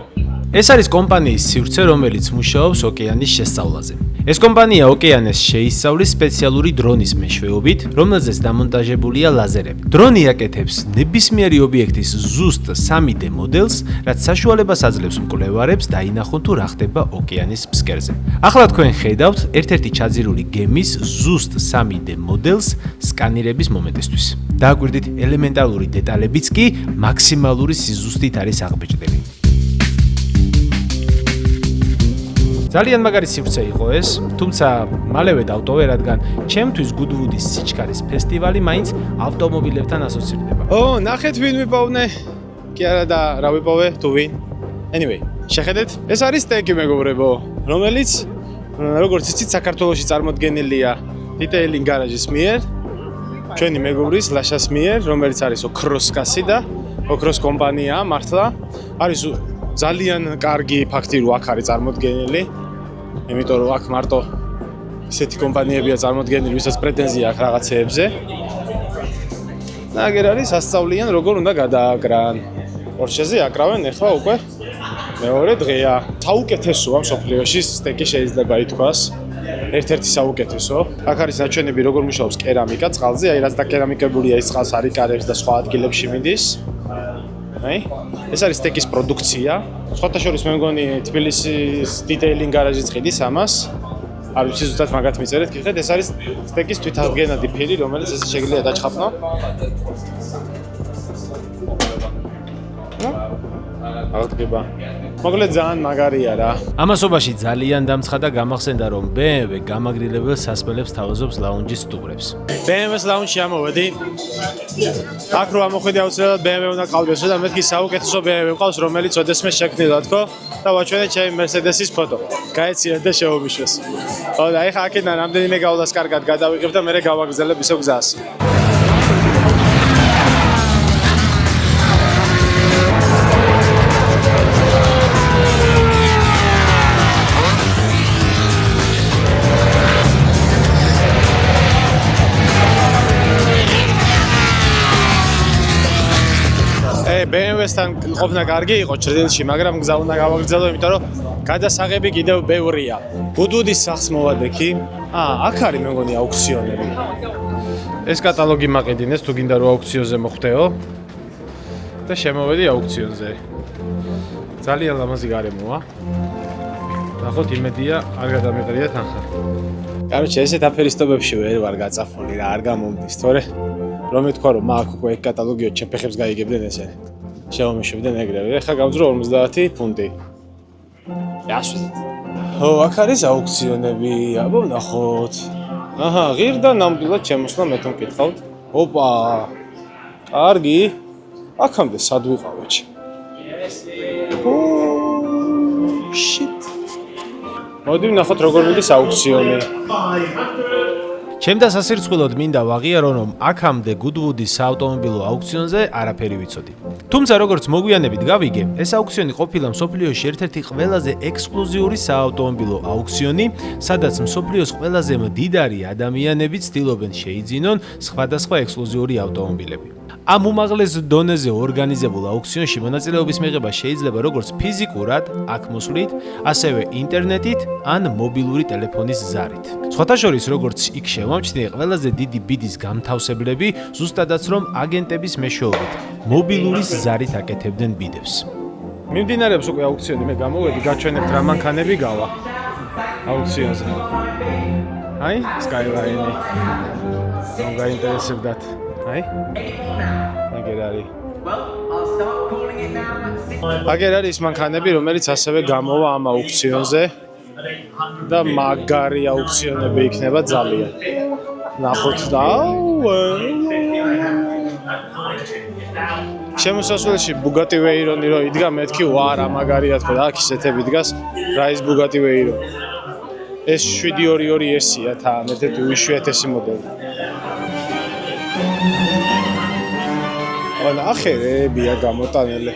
ეს არის კომპანიის სივრცე, რომელიც მუშაობს ოკეანის შესწავლაზე. ეს კომპანია ოკეანეს შეისწავლის სპეციალური დრონის მეშვეობით, რომელზეც დამონტაჟებულია ლაზერები. დრონი აკეთებს ნებისმიერი ობიექტის ზუსტ 3D მოდელს, რაც საშუალებას აძლევს მკვლევარებს დაინახონ თუ რა ხდება ოკეანის ფსკერზე. ახლა თქვენ ხედავთ ერთ-ერთი ჩაძირული გემის ზუსტ 3D მოდელს სკანირების მომენტისთვის. დააკვირდით ელემენტარული დეტალებიც კი მაქსიმალური სიზუსტით არის აღბეჭდები. ძალიან მაგარი სივრცე იყო ეს, თუმცა მალევე დავტოვე, რადგან ჩემთვის Goodwood-ის სიჩქარის ფესტივალი მაინც ავტომობილებთან ასოცირდება. ნახეთ ვინ ვიპოვნე. კი არა და რა ვიპოვე, თუ ვინ? Anyway, შეხედეთ, ეს არის სტენკი მეგობრებო, რომელიც როგორც იცით, საქართველოში წარმოდგენილია Detailing Garage-ის მიერ, ჩვენი მეგობრის ლაშას მიერ, რომელიც არის ოქროსკასი და ოქროს კომპანია მართლა. არის ძალიან კარგი ფაქტი, რომ აქ არის წარმოდგენილი. იმიტომ რომ აქ მარტო ისეთი კომპანიებია წარმოდგენილი, ვისაც პრეტენზია აქვს რაღაცეებზე. და აგერ არის ასწავლიან, როგორ უნდა გადააკრან. Porsche-ზე აკრავენ ახლა უკვე მეორე დღეა. საუკეთესოა მსოფლიოში სტეკი შეიძლება ითქვას. ერთ-ერთი საუკეთესო. აქ არის ნაჩვენები, როგორ მუშაობს კერამიკა წყალზე, აი რაც დაკერამიკებულია ის წყალს არიკარებს და სხვა ადგილებში მიდის. ეს არის სტეკის პროდუქცია. სხვათა შორის მე მგონი თბილისის Detailing Garage-იც ყიდის ამას. არ ვიცი ზუსტად მაგათ მიწერეთ, გიხეთ, ეს არის სტეკის თვითაღდგენადი ფილი, რომელიც ესე შეიძლება დაჩხაპნო. აღდგება. მოკლედ ძალიან მაგარია რა. ამასობაში ძალიან დამცხადა გამახსენდა, რომ BMW გამაგრილებელ სასმელებს თავაზობს ლაუნჯის სტუმრებს. BMW-ს ლაუნჯში ამოვედი. აქ რო ამოხვედი აუცილებლად BMW უნდა ყავდეს და მეთქი საუკეთესო BMW ყავს, რომელიც ოდესმე შექმნილად ხო და ვაჩვენეთ ჩემი Mercedes-ის ფოტო. გაეციათ და შეუბიშვეს. და ეხა აქედან რამდენიმე გავლას კარგად გადავიღებ და მერე გავაგრძელებ ისო გზას. BMW-სთან ყოფნა კარგი იყო ჭრილში, მაგრამ გზა უნდა გავაგრძელო, იმიტომ რომ გადასაღები კიდევ ბევრია. Goodwood-ის სახლს მოვადექი. აქ არის მე მგონი აუქციონები. ეს კატალოგი მაყიდინეს, თუ გინდა რომ აუქციონზე მოხვდეო და შემოვედი აუქციონზე. ძალიან ლამაზი გარემოა. ნახოთ, იმედია არ გადამეყრია თანხა. Короче, ესეთ აფერისტობებში ვერ ვარ გაწაფული რა, არ გამომდის, თორე რომ ეთქვა რომ მაგ უკვე კატალოგიო ჩემფეხებს გაიგებდნენ ესენი. შევამეშვებდნენ ეგრევე. ეხლა გავძრო 50 ფუნტი. Ясно. აქ არის აუქციონები, აბა ვნახოთ. აჰა, ღირდა ნამდვილად შემოსვლა მე თვითონ მკითხავთ. ოპა. კარგი. აქამდე სად ვიყავით? Shit. მოდი ვნახოთ როგორ მიდის აუქციონი. ჩემ და სასირცხვილოდ მინდა ვაღიარო, რომ აქამდე Goodwood-ის საავტომობილო აუქციონზე არაფერი ვიცოდი. თუმცა როგორც მოგვიანებით გავიგე, ეს აუქციონი ყოფილა მსოფლიოში ერთ-ერთი ყველაზე ექსკლუზიური საავტომობილო აუქციონი, სადაც მსოფლიოს ყველაზე მდიდარი ადამიანები ცდილობენ შეიძინონ სხვადასხვა ექსკლუზიური ავტომობილები. ამ უმაღლეს დონეზე ორგანიზებულ აუქციონში მონაწილეობის მიღება შეიძლება როგორც ფიზიკურად, აქ მოსვლით, ასევე ინტერნეტით ან მობილური ტელეფონის ზარით. სხვათა შორის, როგორც იქ შევამჩნიე, ყველაზე დიდი ბიდის გამთავსებლები ზუსტადაც რომ აგენტების მეშვეობით მობილურის ზარით აკეთებდნენ ბიდებს. მიმდინარეობს უკვე აუქციონი, მე გამოვედი, გაჩვენებთ რა მანქანები გავა აუქციონზე. აი, Skyline-ი. რომ გაინტერესებდათ. აი. აგერ არის. აგერ არის მანქანები, რომელიც ასევე გამოვა ამ აუქციონზე და მაგარი აუქციონები იქნება ძალიან. ნახოთ და შემოსასვლელში Bugatti Veyron-ი რო იდგა, მეთქი ვარა მაგარია თქო და აქ ისეთები დგას, რა ის Bugatti Veyron. ეს 722 S-ია თან ერთ-ერთი უიშვიათესი მოდელი. ანა ახერებია გამოტანილი.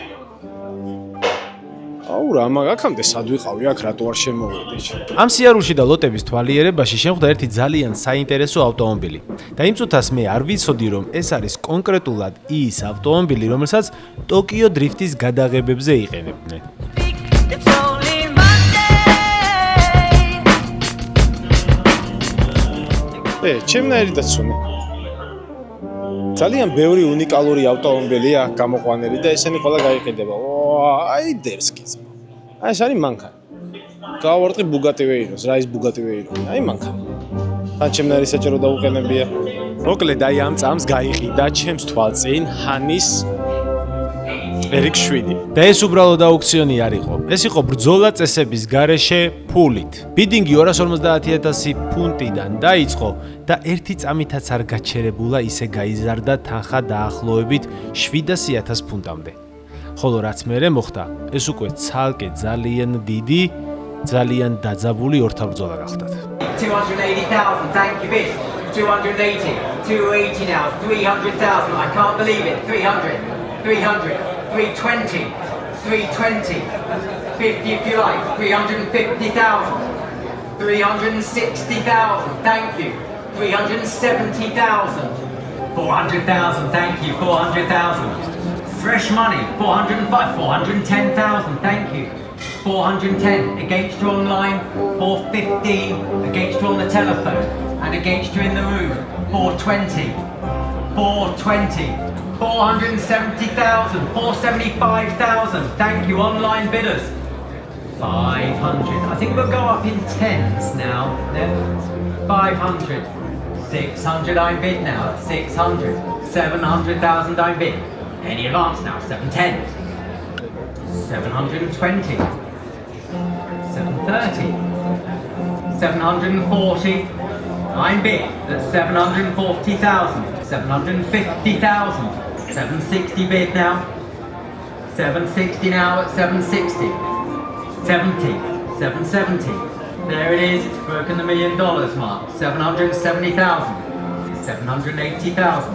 აუ რა მაგ აქამდე სად ვიყავი აქ რატო არ შემოვედი? ამ სიარულში და ლოტების თვალიერებაში შემხვდა ერთი ძალიან საინტერესო ავტომობილი. და იმ წუთას მე არ ვიცოდი, რომ ეს არის კონკრეტულად ის ავტომობილი, რომელსაც ტოკიო დრიფტის გადაღებებზე იყენებდნენ. ჩემნაირი დაცუნე. ძალიან ბევრი უნიკალური ავტომობილია გამოყვანილი და ესენი ყველა გაიყიდება. აი დერსკიც. აი ეს არის მანქანა. გავარტყი Bugatti Veyron-ს, რა ის Bugatti Veyron-ი? აი მანქანა. თან ჩემნაირი საჭირო დაუყენებია. მოკლედ აი ამ წამს გაიყიდა ჩემს თვალწინ ჰანის RX-7. და ეს უბრალოდ აუქციონი არ იყო. ეს იყო ბრძოლა წესების გარეშე ფულით. ბიდინგი 250,000 ფუნტიდან დაიწყო და ერთი წამითაც არ გაჩერებულა ისე გაიზარდა თანხა დაახლოებით 700,000 ფუნტამდე. ხოლო რაც მერე მოხდა, ეს უკვე ცალკე ძალიან დიდი, ძალიან დაძაბული ორთაბრძოლა გახდათ. 280,000, thank you, bitch. 280, 280 now, 300,000, I can't believe it. 300, 300, 320, 320, 50 if you like, 350,000, 360,000, thank you, 370,000, 400,000, thank you, 400,000, fresh money, 405, 410,000, thank you. 410 against you online, 415 against you on the telephone, and against you in the room, 420, 420, 470,000, 475,000, thank you online bidders, 500, I think we'll go up in tens now, 500, 600 I'm bid now, 600, 700,000 I'm bid, any advance now, 710, 720, 730, 740, I'm big, that's 740,000, 750,000, 760 bid now, 760 now at 760, 70, 770, there it is, it's broken the $1 million mark, 770,000, 780,000,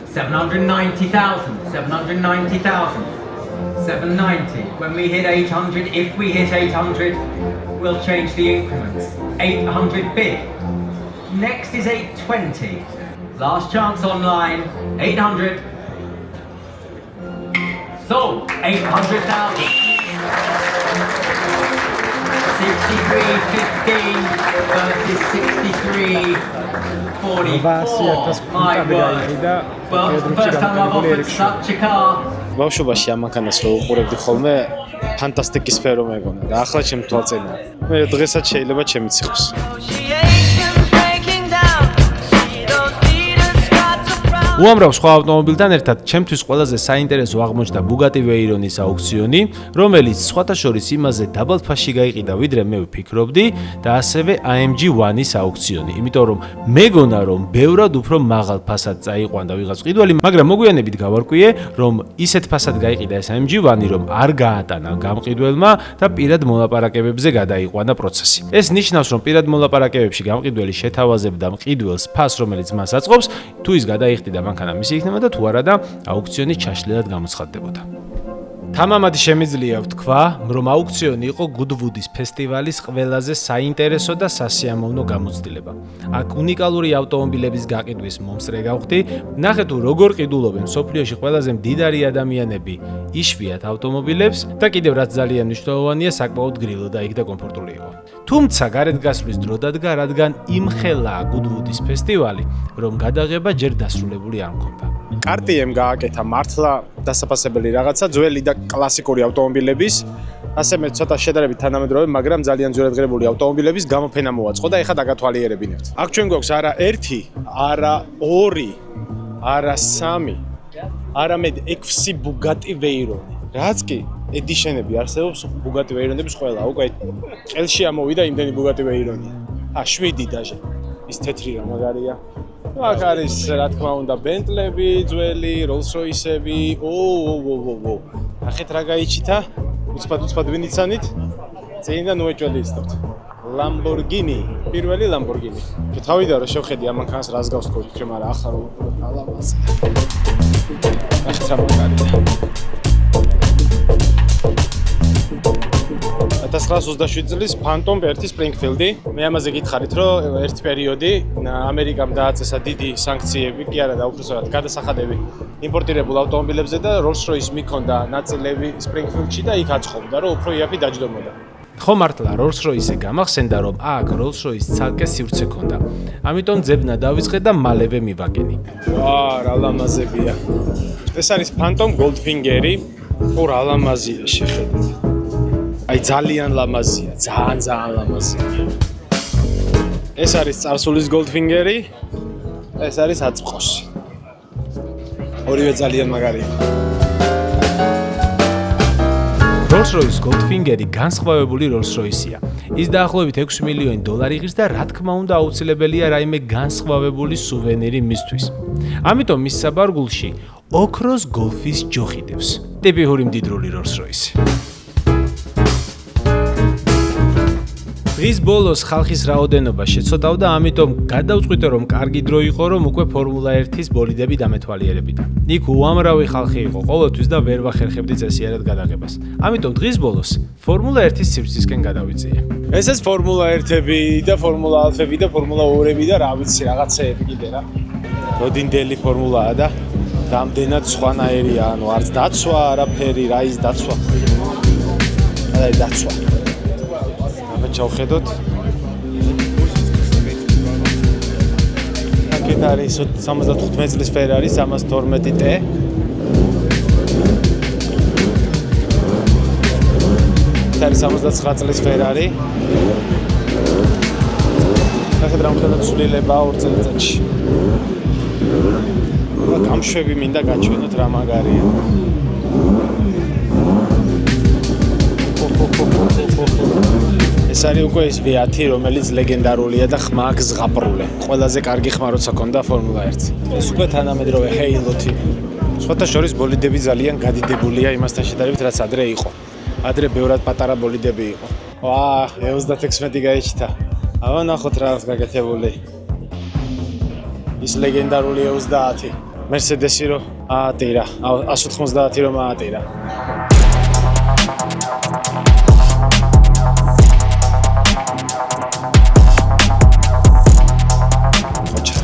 790,000, 790,000, 790. When we hit 800, if we hit 800, we'll change the increments. 800 bid. Next is 820. Last chance online. 800. Sold. 800,000. 63.15 versus 63.44. My word. Well, it's the first time I've offered such a car. ბავშვობაში ამ მანქანას რო უყურებდი ხოლმე ფანტასტიკის სფერო მეგონა და ახლა ჩემ თვალწინაა. მე დღესაც შეიძლება ჩემიც იყოს. უამრავ სხვა ავტომობილთან ერთად ჩემთვის ყველაზე საინტერესო აღმოჩნდა Bugatti Veyronis აუქციონი, რომელიც სხვათა შორის იმაზე დაბალ ფასში გაიყიდა, ვიდრე მე ვფიქრობდი, და ასევე AMG One-ის აუქციონი, იმიტომ რომ მეგონა რომ ბევრად უფრო მაღალ ფასად წაიყვანდა ვიღაც ყიდველი, მაგრამ მოგვიანებით გავარკვიე, რომ ისეთ ფასად გაიყიდა ეს AMG One-ი, რომ არ გაატანა გამყიდველმა და პირად მოლაპარაკებებზე გადაიყვანა პროცესი. ეს ნიშნავს, რომ პირად მოლაპარაკებებში გამყიდველი შეთავაზებდა მყიდველს ფასს, რომელიც მას აწყობს, თუ ის გადაიხდიდა მანქანა მისი იქნება და თუ არა და აუქციონი ჩაშლილად გამოცხადდებოდა. თამამად შემიძლია ვთქვა, რომ აუქციონი იყო Goodwood-ის ფესტივალის ყველაზე საინტერესო და სასიამოვნო გამოცდილება. აქ უნიკალური ავტომობილების გაყიდვის მომსწრე გავხდი, ნახე თუ როგორ ყიდულობენ მსოფლიოში ყველაზე მდიდარი ადამიანები იშვიათ ავტომობილებს და კიდევ რაც ძალიან მნიშვნელოვანია, საკმაოდ გრილო და იქ და კომფორტული იყო. თუმცა გარეთ გასვლის დრო დადგა, რადგან იმხელა Goodwood-ის ფესტივალი, რომ გადაღება ჯერ დასრულებული არ მქონდა. კარტიემ გააკეთა მართლა დასაფასებელი რაღაცა ძველი და კლასიკური ავტომობილების, ასევე ცოტა შედარებით თანამედროვე, მაგრამ ძალიან ძვირადღირებული ავტომობილების გამოფენა მოაწყო და ეხლა დაგათვალიერებინებთ. აქ ჩვენ გვაქვს არა 1, არა 2, არა 3, არამედ 6 Bugatti Veyroni. რაც კი ედიშენები არსებობს Bugatti Veyronების ყველა, უკვე ყელში ამოვიდა იმდენი Bugatti Veyroni. 7 დაჟე. ის თეთრი რა მაგარია. აქ არის რა თქმა უნდა Bentley-ები, ძველი, Rolls-Royce-ები. ახეთ რა გაიჩითა? უცბად ვინიცანით? წინ და ნუეჭვედისთ. Lamborghini, პირველი Lamborghini. თავიდან რომ შევხედი ამ მანქანას რას გავს თქო, მაგრამ ახლა რომ ალამაზია. ახეთ რა მაგარია. 1927 წლის Phantom 1 Springfield-ი. მე ამაზე გითხარით, რომ ერთი პერიოდი ამერიკამ დააწესა დიდი სანქციები, კი არა და უბრალოდ გადასახადები იმპორტირებულ ავტომობილებზე და Rolls-Royce მიქონდა ნაწილები Springfield-ში და იქ აწყობდა, რომ უფრო იაფი დაჯდომოდა. ხო მართლა Rolls-Royce გამახსენდა, რომ აქ Rolls-Royce ცალკე სივრცე ქონდა. ამიტომ ძებნა დავიწყე და მალევე მივაგენი. რა ლამაზებია. ეს არის Phantom Goldfinger-ი. რა ლამაზია შეხედეთ. აი ძალიან ლამაზია, ძალიან ლამაზია. ეს არის წარსულის Goldfinger-ი, ეს არის აწმყოში. ორივე ძალიან მაგარია. Rolls-Royce Goldfinger-ი განსხვავებული Rolls-Royce-ია. ის დაახლოებით $6 მილიონი იღებს და რა თქმა უნდა აუცილებელია რაიმე განსხვავებული სუვენირი მისთვის. ამიტომ მის საბარგულში ოქროს Golf-ის ჯოხი დევს. ტიპიური მდიდრული Rolls-Royce. დღის ბოლოს ხალხის რაოდენობა შეცოტავდა, ამიტომ გადავწყვიტე რომ კარგი დრო იყო, რომ უკვე Formula 1-ის ბოლიდები დამეთვალიერებინა. იქ უამრავი ხალხი იყო ყოველთვის და ვერ ვახერხებდი წესიარად გადაღებას. ამიტომ დღის ბოლოს Formula 1-ის სივრცისკენ გადავიწიე. ესეც Formula 1-ები და Formula Alpha-ები და Formula 2-ები და რა ვიცი რაღაცეები კიდე რა. როდინდელი ფორმულაა და რამდენად სხვანაირია, ანუ არც დაცვა, არაფერი, რა ის დაცვა. აი დაცვა. ჩავხედოთ. აქეთ არის 75 წლის Ferrari 312T. ეს არის 79 წლის Ferrari. ახეთ რამდენად ცვლილება 2 წელიწადში. გამშვები მინდა გაჩვენოთ რა მაგარია. ეს არის უკვე ის V10, რომელიც ლეგენდარულია და ხმა გზღაპრულე. ყველაზე კარგი ხმა როცა ქონდა Formula 1-ს. ეს უკვე თანამედროვე Halo-თი. სხვათა შორის ბოლიდები ძალიან გადიდებულია იმასთან შედარებით, რაც ადრე იყო. ადრე ბევრად პატარა ბოლიდები იყო. 36 გაიჩითა. აბა ნახოთ რა გაკეთებული. ის ლეგენდარული 30. Mercedes-ი რო აატირა. 190 რომ აატირა.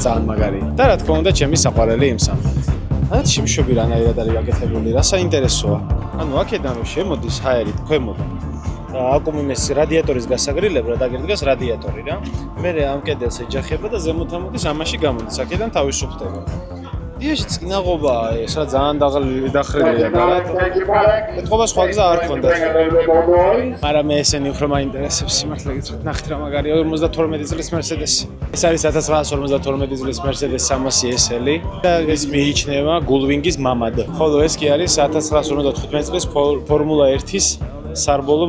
ძალიან მაგარია. და რა თქმა უნდა, ჩემი საყვარელი იმსახურა. რაც შიმშობი რანაირად არის გაკეთებული, რა საინტერესოა. ანუ აქედან რომ შემოდის ჰაერით ქვემოდან. და აკუმულების რადიატორის გასაგრილება და დაგერდგას რადიატორი რა. მე ამ კედელს ეჯახება და ზემოთ ამოდის ამაში გამოდის. აქედან თავისუფლდება. დიაში წინაღობა ეს რა ძალიან დახრილია და რა. ეთყობა სხვა გზა არ ქონდა. მაგრამ მე ესენი უფრო მაინტერესებს სიმართლე გითხრათ. ნახეთ რა მაგარია 52 წლის Mercedes-ი. ეს არის 1952 წლის Mercedes 300 SL-ი და ეს მიიჩნევა Gullwing-ის მამად. ხოლო ეს კი არის 1955 წლის Formula 1-ის სარბოლო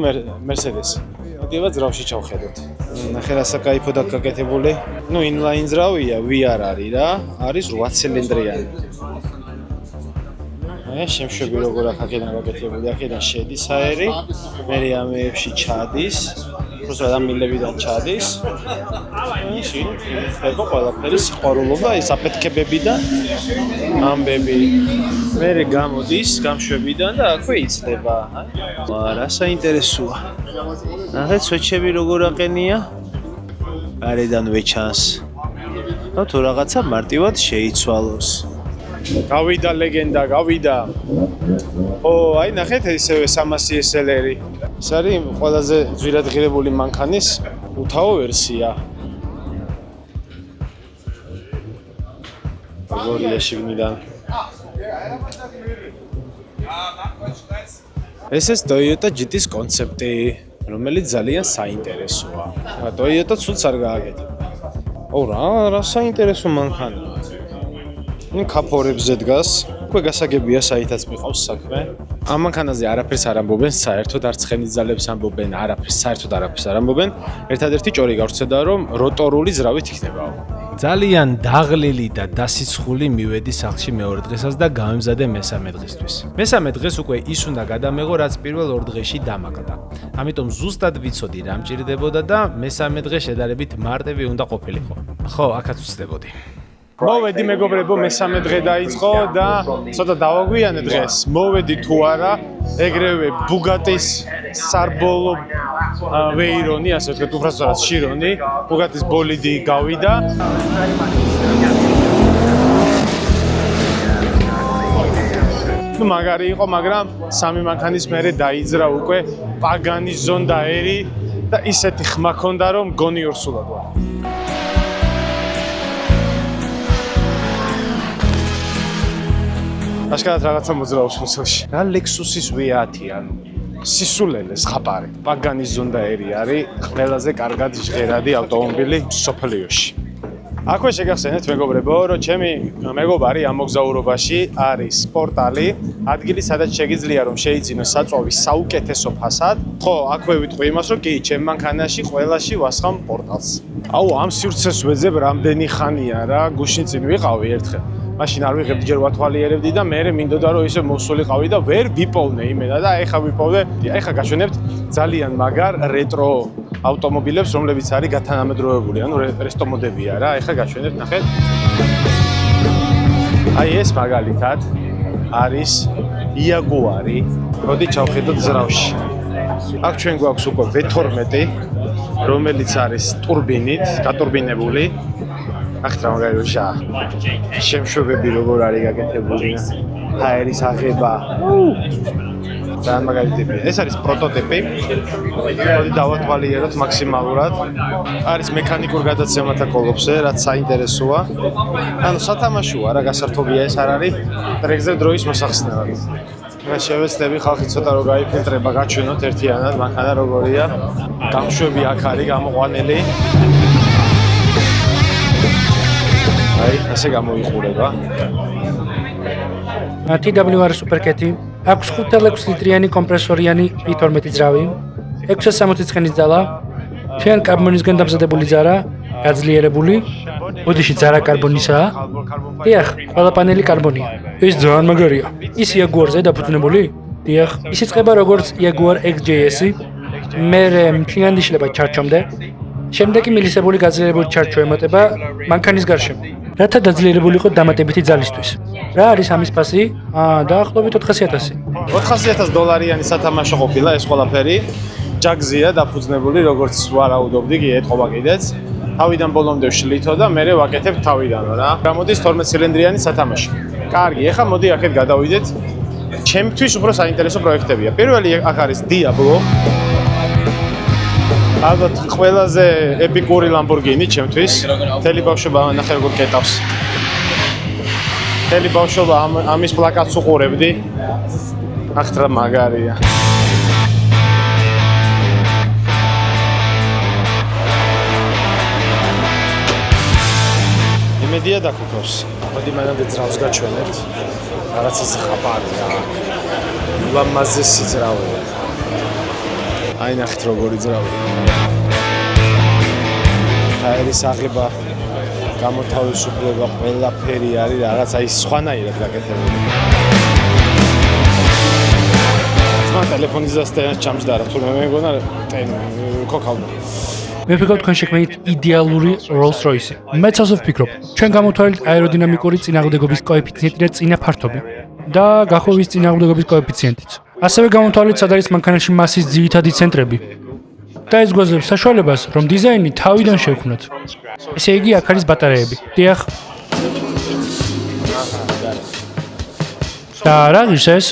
Mercedes-ი. მოდიება ძრავში ჩავხედოთ. ნახე რა საკაიფო დაგაკეთებული. ნუ inline ძრავია, VR არის რა. არის 8 ცილინდრიანი. შემშვები როგორ აქედან გაკეთებული, აქედან შედის აერი, მე ამეებში ჩადის, უბრალოდ ამილებიდან ჩადის. შინ ხება ყველაფერი სიყვარულობა, ეს აფეთქებები და ამბები. მე გამოდის გამშვებიდან და აქვე იცდება. რა საინტერესოა. ნახეთ სვეჩები როგორ აყენია. გარედანვე ჩანს. თუ რაღაცა მარტივად შეიცვალოს. გავიდა ლეგენდა, გავიდა. აი ნახეთ ისევე 300 SL-ი. ეს არის ყველაზე ძვირად ღირებული მანქანის უთავო ვერსია. როგორია შიგნიდან. ეს Toyota GT-ის კონცეპტი, რომელიც ძალიან საინტერესოა. Toyota ცუდს არ გააკეთა. რა საინტერესო მანქანაა. კაფორებზე დგას. უკვე გასაგებია საითაც მიყავს საქმე. ამ მანქანაზე არაფერს არ ამბობენ, საერთოდ არც ხენის ძალებს ამბობენ, საერთოდ არაფერს არ ამბობენ. ერთადერთი ჭორი გავრცედა, რომ როტორული ზრავით იქნებაო. ძალიან დაღლილი და დასიცხული მივედი სახლში მეორე დღესაც და გამემზადე მესამე დღისთვის. მესამე დღეს უკვე ის უნდა გადამეღო, რაც პირველ ორ დღეში დამაგდა. ამიტომ ზუსტად ვიცოდი რა მჭირდებოდა და მესამე დღე შედარებით მარტივი უნდა ყოფილიყო. ხო, აქაც ვწდებოდი. მოვედი მეგობრებო, მესამე დღე დაიწყო და ცოტა დავაგვიანე დღეს. მოვედი თუ არა, ეგრევე Bugatti-ის სარბოლო Veyron-ი, ასე ვთქვათ, უბრალოდ შირონი, Bugatti-ის ბოლიდი გავიდა. ნუ მაგარი იყო, მაგრამ სამი მანქანის მერე დაიძრა უკვე Pagani Zonda-ერი და ისეთი ხმა ქონდა, რომ გონი ორსულად ვარ. აშკარად რაღაცა მოძრაობს მოსელში. რა Lexus-ის V10, ანუ სისულელე ხაპარი. Pagani Zonda-ერი არის ყველაზე კარგად ჟღერადი ავტომობილი სოფლიოში. აქვე შეგახსენეთ მეგობრებო, რომ ჩემი მეგობარი ამ მოგზაურობაში არის პორტალი, ადგილი სადაც შეგიძლია რომ შეიძინოს საწვავის საუკეთესო ფასად. ხო, აქვე ვიტყვი იმას, რომ კი, ჩემ მანქანაში ყველაში ვასხამ პორტალს. აუ, ამ სივრცეს ვეძებ რამდენი ხანია რა, გუშინ წინ ვიყავი ერთხელ. მაშინ არ ვიღებდი ჯერ ვათვალიერებდი და მე მინდოდა რომ ისე მოსულიყავი და ვერ ვიპოვნე იმენა და ეხა ვიპოვნე. ეხა გაჩვენებთ ძალიან მაგარ რეტრო ავტომობილებს, რომლებიც არის გათანამედროვებული, ანუ რესტომოდებია რა. ეხა გაჩვენებთ, ნახეთ. აი ეს მაგალითად არის Jaguar-ი. მოდი ჩავხედოთ ზრავში. აქ ჩვენ გვაქვს უკვე V12, რომელიც არის ტურბინით, გატურბინებული. ახლა რა მაგარი ჟა. შემშვებები როგორ არის გაკეთებული. ჰაერის აღება. ძალიან მაგარი ტიპია. ეს არის პროტოტიპი. მოდი დავათვალიეროთ მაქსიმალურად. არის მექანიკურ გადაცემათა კოლოფზე, რაც საინტერესოა. ანუ სათამაშოა რა, გასართობია ეს არ არის ტრეკზე დროის მოსახსნელად. მე შევეცდები ხალხი ცოტა რომ გაიფილტრება, გაჩვენოთ ერთიანად მანქანა როგორია. გამშვები აქ არის გამოყვანილი. აი, ასე გამოიყურება. TWR სუპერკეტი, აქვს 5.6 ლიტრიანი კომპრესორიანი V12 ძრავი, 660 ცხენის ძალა, მთლიან კარბონისგან დამზადებული ძარა, გაძლიერებული, ოდიში ძარა კარბონისაა. დიახ, ყველა პანელი კარბონია. ეს ძალიან მაგარია. ის Jaguar-ზე დაფუძნებული? დიახ, ის იწყება როგორც Jaguar XJS-ი, მერე მთლიანი შლება ჩარჩომდე. შემდეგ კი მილისებული გაძლიერებული ჩარჩო ემატება მანქანის გარშემო. რათა დაძლიერებული იყო დამატებითი ძალისთვის. რა არის ამის ფასი? დაახლოებით 400.000. $400,000-იანი სათამაშო ყოფილა ეს ყველაფერი. ჯაგზია დაფუძნებული, როგორც ვარაუდობდი, კი ეთყობა კიდეც. თავიდან ბოლომდე შლითო და მე ვაკეთებ თავიდანო რა. გამოდის 12 ცილინდრიანი სათამაშო. კარგი, ეხლა მოდი აქეთ გადავიდეთ. ჩემთვის უფრო საინტერესო პროექტებია. პირველი აქ არის Diablo. ალბათ ყველაზე ეპიკური Lamborghini ჩემთვის. მთელი ბავშვობა ნახე როგორ კეტავს. მთელი ბავშვობა ამის პლაკატს უყურებდი. ახ რა მაგარია. იმედია დაგუქოს. მოდი მანამდე ძრავს გაჩვენებთ. რაღაც ის ხაპარია. ლამაზესი ძრავია. აი ნახეთ როგორი ძრავია. აერის აღება, გამოთავისუფლება, ყველაფერი არის რაღაც აი სხვანაირად გაკეთებული. ძმა ტელეფონის დასტენას ჩამჯდა რა, თუმცა მე მეგონა ქოქავდა. მე ვფიქრობ თქვენ შექმნით იდეალური Rolls Royce. მეც ასე ვფიქრობ. ჩვენ გამოთვალეთ აეროდინამიკური წინააღმდეგობის კოეფიციენტი და წინა ფართობი და გახვევის წინააღმდეგობის კოეფიციენტიც. ასევე გამოთვალეთ სად არის მანქანაში მასის ძირითადი ცენტრები. და ეს გვაძლევს საშუალებას, რომ დიზაინი თავიდან შევქმნათ. ესე იგი, აქ არის ბატარეები. დიახ. და რა ღირს ეს?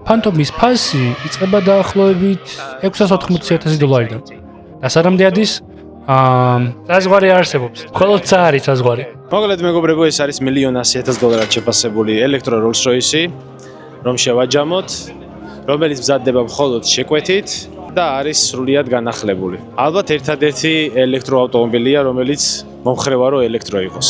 ფანტომის ფასი იწყება დაახლოებით $680,000-დან. და სანამდე ადის საზღვარი არსებობს. მხოლოდ ცა არის საზღვარი. მოკლედ მეგობრებო, ეს არის $1,100,000 შეფასებული ელექტრო Rolls Royce, რომ შევაჯამოთ, რომელიც მზადდება მხოლოდ შეკვეთით და არის სრულიად განახლებული. ალბათ ერთადერთი ელექტროავტომობილია, რომელიც მომხრევა რომ ელექტრო იყოს.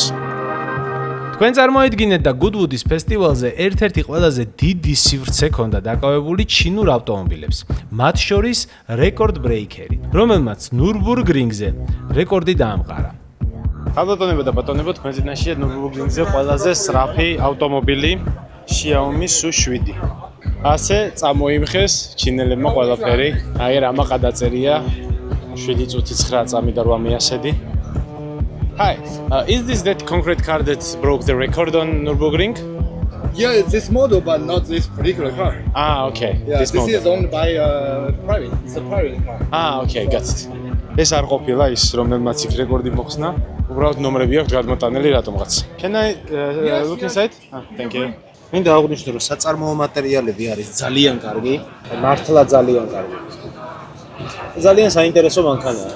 თქვენ წარმოიდგინეთ და Goodwood-ის ფესტივალზე ერთ-ერთი ყველაზე დიდი სივრცე ჰქონდა დაკავებული ჩინურ ავტომობილებს. მათ შორის რეკორდ ბრეიქერი, რომელმაც Nürburgringზე რეკორდი დაამყარა. ალბათონებო და ბატონებო, თქვენ წინაშეა Nürburgringზე ყველაზე სწრაფი ავტომობილი Xiaomi SU7. ასე წამოიმხეს ჩინელებმა ყველაფერი. აი რამა გადაწერია 7 წუთი 9 წამი და 8 მიასედი. Hi, is this that concrete car that broke the record on Nürburgring? Yeah, it's this model, but not this particular car. Ah, okay. Yeah, this model. is owned by private. It's a private car. Ah, okay, got it. ეს არ ყოფილა ის, რომელმაც იქ რეკორდი მოხსნა. უბრალოდ ნომრები აქვს გადმოტანილი რატომღაც. Can I look inside? Thank you. მინდა აღვნიშნო, რომ საწარმოო მატერიალები არის ძალიან კარგი, მართლა ძალიან კარგი. ძალიან საინტერესო მანქანაა.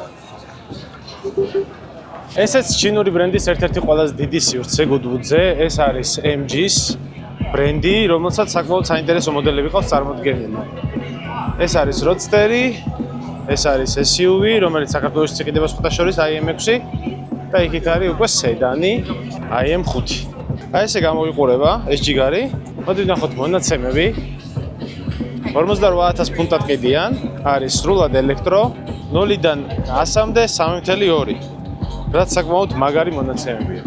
ესეც ჩინური ბრენდის ერთ-ერთი ყველაზე დიდი სივრცე Goodwood-ზე, ეს არის MG-ს ბრენდი, რომელსაც საკმაოდ საინტერესო მოდელები ყავს წარმოდგენილი. ეს არის Roadster-ი, ეს არის SUV, რომელიც საქართველოში იყიდება სხვათა შორის IM6 და იქით არის უკვე სედანი IM5. აი ესე გამოიყურება ეს ჯიგარი. მოდი ვნახოთ მონაცემები. 48,000 ფუნტად ყიდიან, არის სრულად ელექტრო, 0-დან 100-მდე 3.2. რაც საკმაოდ მაგარი მონაცემებია.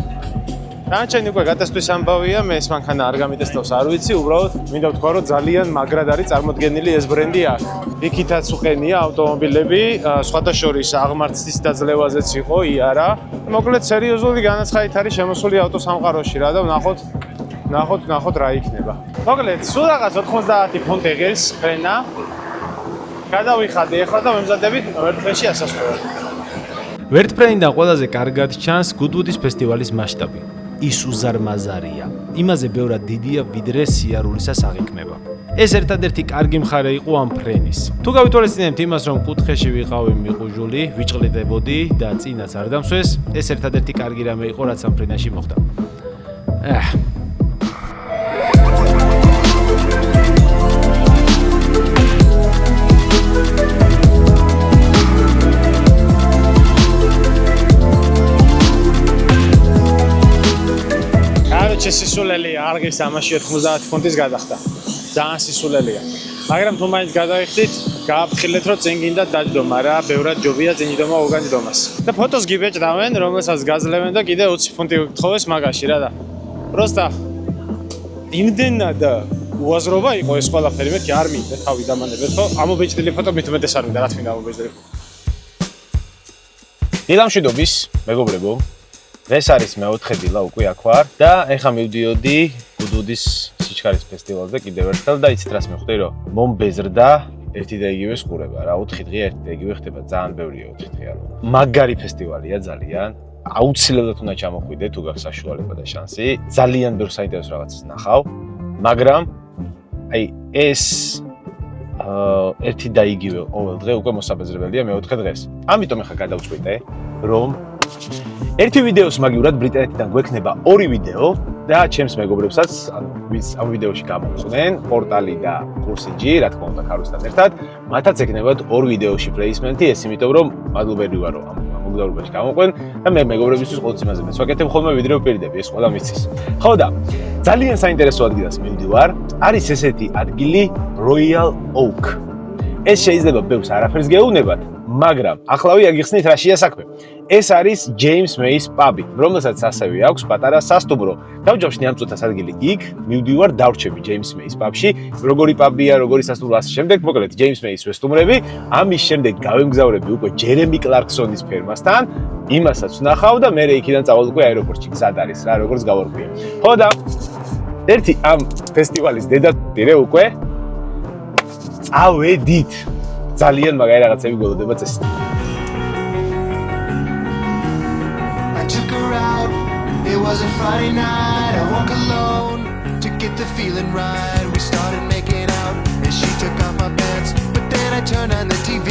დანარჩენი უკვე გატესტვის ამბავია, მე ეს მანქანა არ გამიტესტავს, არ ვიცი, უბრალოდ მინდა ვთქვა, რომ ძალიან მაგრად არის წარმოდგენილი ეს ბრენდი აქ. იქითაც უყენია ავტომობილები, სხვათა შორის აღმართის დაძლევაზეც იყო იარა. მოკლედ სერიოზული განაცხადით არის შემოსული ავტოსამყაროში რა და ვნახოთ რა იქნება. მოკლედ, სულ რაღაც 90 ფუნტი ღირს ფრენა. გადავიხადე ახლა და ვემზადებით ვერტფრენში ასასვლელად. ვერტფრენიდან ყველაზე კარგად ჩანს Goodwood-ის ფესტივალის მასშტაბი. ის უზარმაზარია. იმაზე ბევრად დიდია, ვიდრე სიარულისა საღიქმება. ეს ერთადერთი კარგი მხარე იყო ამ ფრენის. თუ გავითვალისწინებთ იმას, რომ კუთხეში ვიყავი მიყუჟული, ვიჭყლიტებოდი და წინაც არ დამსვეს, ეს ერთადერთი კარგი რამე იყო, რაც ამ ფრენაში მოხდა. სისულელია არგის ამაში 90 ფუნტის გადახდა. ძალიან სისულელია. მაგრამ თუ მაინც გადაიხდით, გააფრთხილეთ, რომ წინ გინდა დაჯდომა რა, ბევრად ჯობია წინ ჯდომა უკან ჯდომას. და ფოტოს გიბეჭდავენ, რომელსაც გაძლევენ და კიდე 20 ფუნტი გთხოვეს მაგაში რა და. პროსტა იმდენად უაზრობა იყო ეს ყველაფერი, მეთქი არ მინდა თავი დამანებეთ, ხო? ამობეჭდილი ფოტო მით უმეტეს არ მინდა, რა თქმა უნდა ამობეჭდილი. დილამშვიდობის, მეგობრებო. ეს არის მეოთხე დილა უკვე აქ ვარ და ეხლა მივდიოდი Goodwood-ის სიჩქარის ფესტივალზე კიდევ ერთხელ და იცით რას მივხვდი, რომ მომბეზრდა ერთი და იგივე სკურება რა, 4 დღე ერთი და იგივე ხდება, ძალიან ბევრია 4 დღე ანუ. მაგარი ფესტივალია ძალიან. აუცილებლად უნდა ჩამოხვიდე თუ გაქვს საშუალება და შანსი. ძალიან ბევრ საინტერესო რაღაცას ნახავ, მაგრამ აი ეს ერთი და იგივე ყოველ დღე უკვე მოსაბეზრებელია მეოთხე დღეს. ამიტომ ეხლა გადავწყვიტე, რომ ერთი ვიდეოს მაგივრად ბრიტანეთიდან გვექნება 2 ვიდეო და ჩემს მეგობრებსაც, ვინც ამ ვიდეოში გამოგწვნენ, პორტალი და კურსიჯი, რა თქმა უნდა, ქაროსთან ერთად, მათაც ეკნებათ ორ ვიდეოში პლეისმენტი, ეს იმიტომ რომ მადლობელი ვარო ამ მოგზაურობაში გამოყვენ და მე მეგობრებისთვის ყოველთვის იმაზე მეც ვაკეთებ ხოლმე ვიდეო პირდები, ეს ყველა მიცის. ხო და ძალიან საინტერესო ადგილას მივდივარ, არის ესეთი ადგილი Royal Oak. ეს შეიძლება ბევრს არაფერს გეუბნებათ, მაგრამ ახლავე აგიხსნით რა შეა საქმე. ეს არის James May-ის პაბი, რომელსაც ასევე აქვს პატარა სასტუმრო. დავჯავშნი ამ წუთას ადგილი იქ, მივდივარ დავრჩები James May-ის პაბში, როგორი პაბია, როგორი სასტუმრო ასე შემდეგ, მოკლედ James May-ის ვესტუმრები, ამის შემდეგ გავემგზავრები უკვე Jeremy Clarkson-ის ფერმასთან, იმასაც ვნახავ და მე იქიდან წავალ უკვე აეროპორტში, გზად არის რა, როგორც გავარკვიე. ხო და ერთი ამ ფესტივალის დედატირე უკვე წავედით. ძალიან მაგარი რაღაცები გველოდება წესით. Took her out, it was a Friday night, I woke alone to get the feeling right. We started making out and she took off my pants, but then I turned on the TV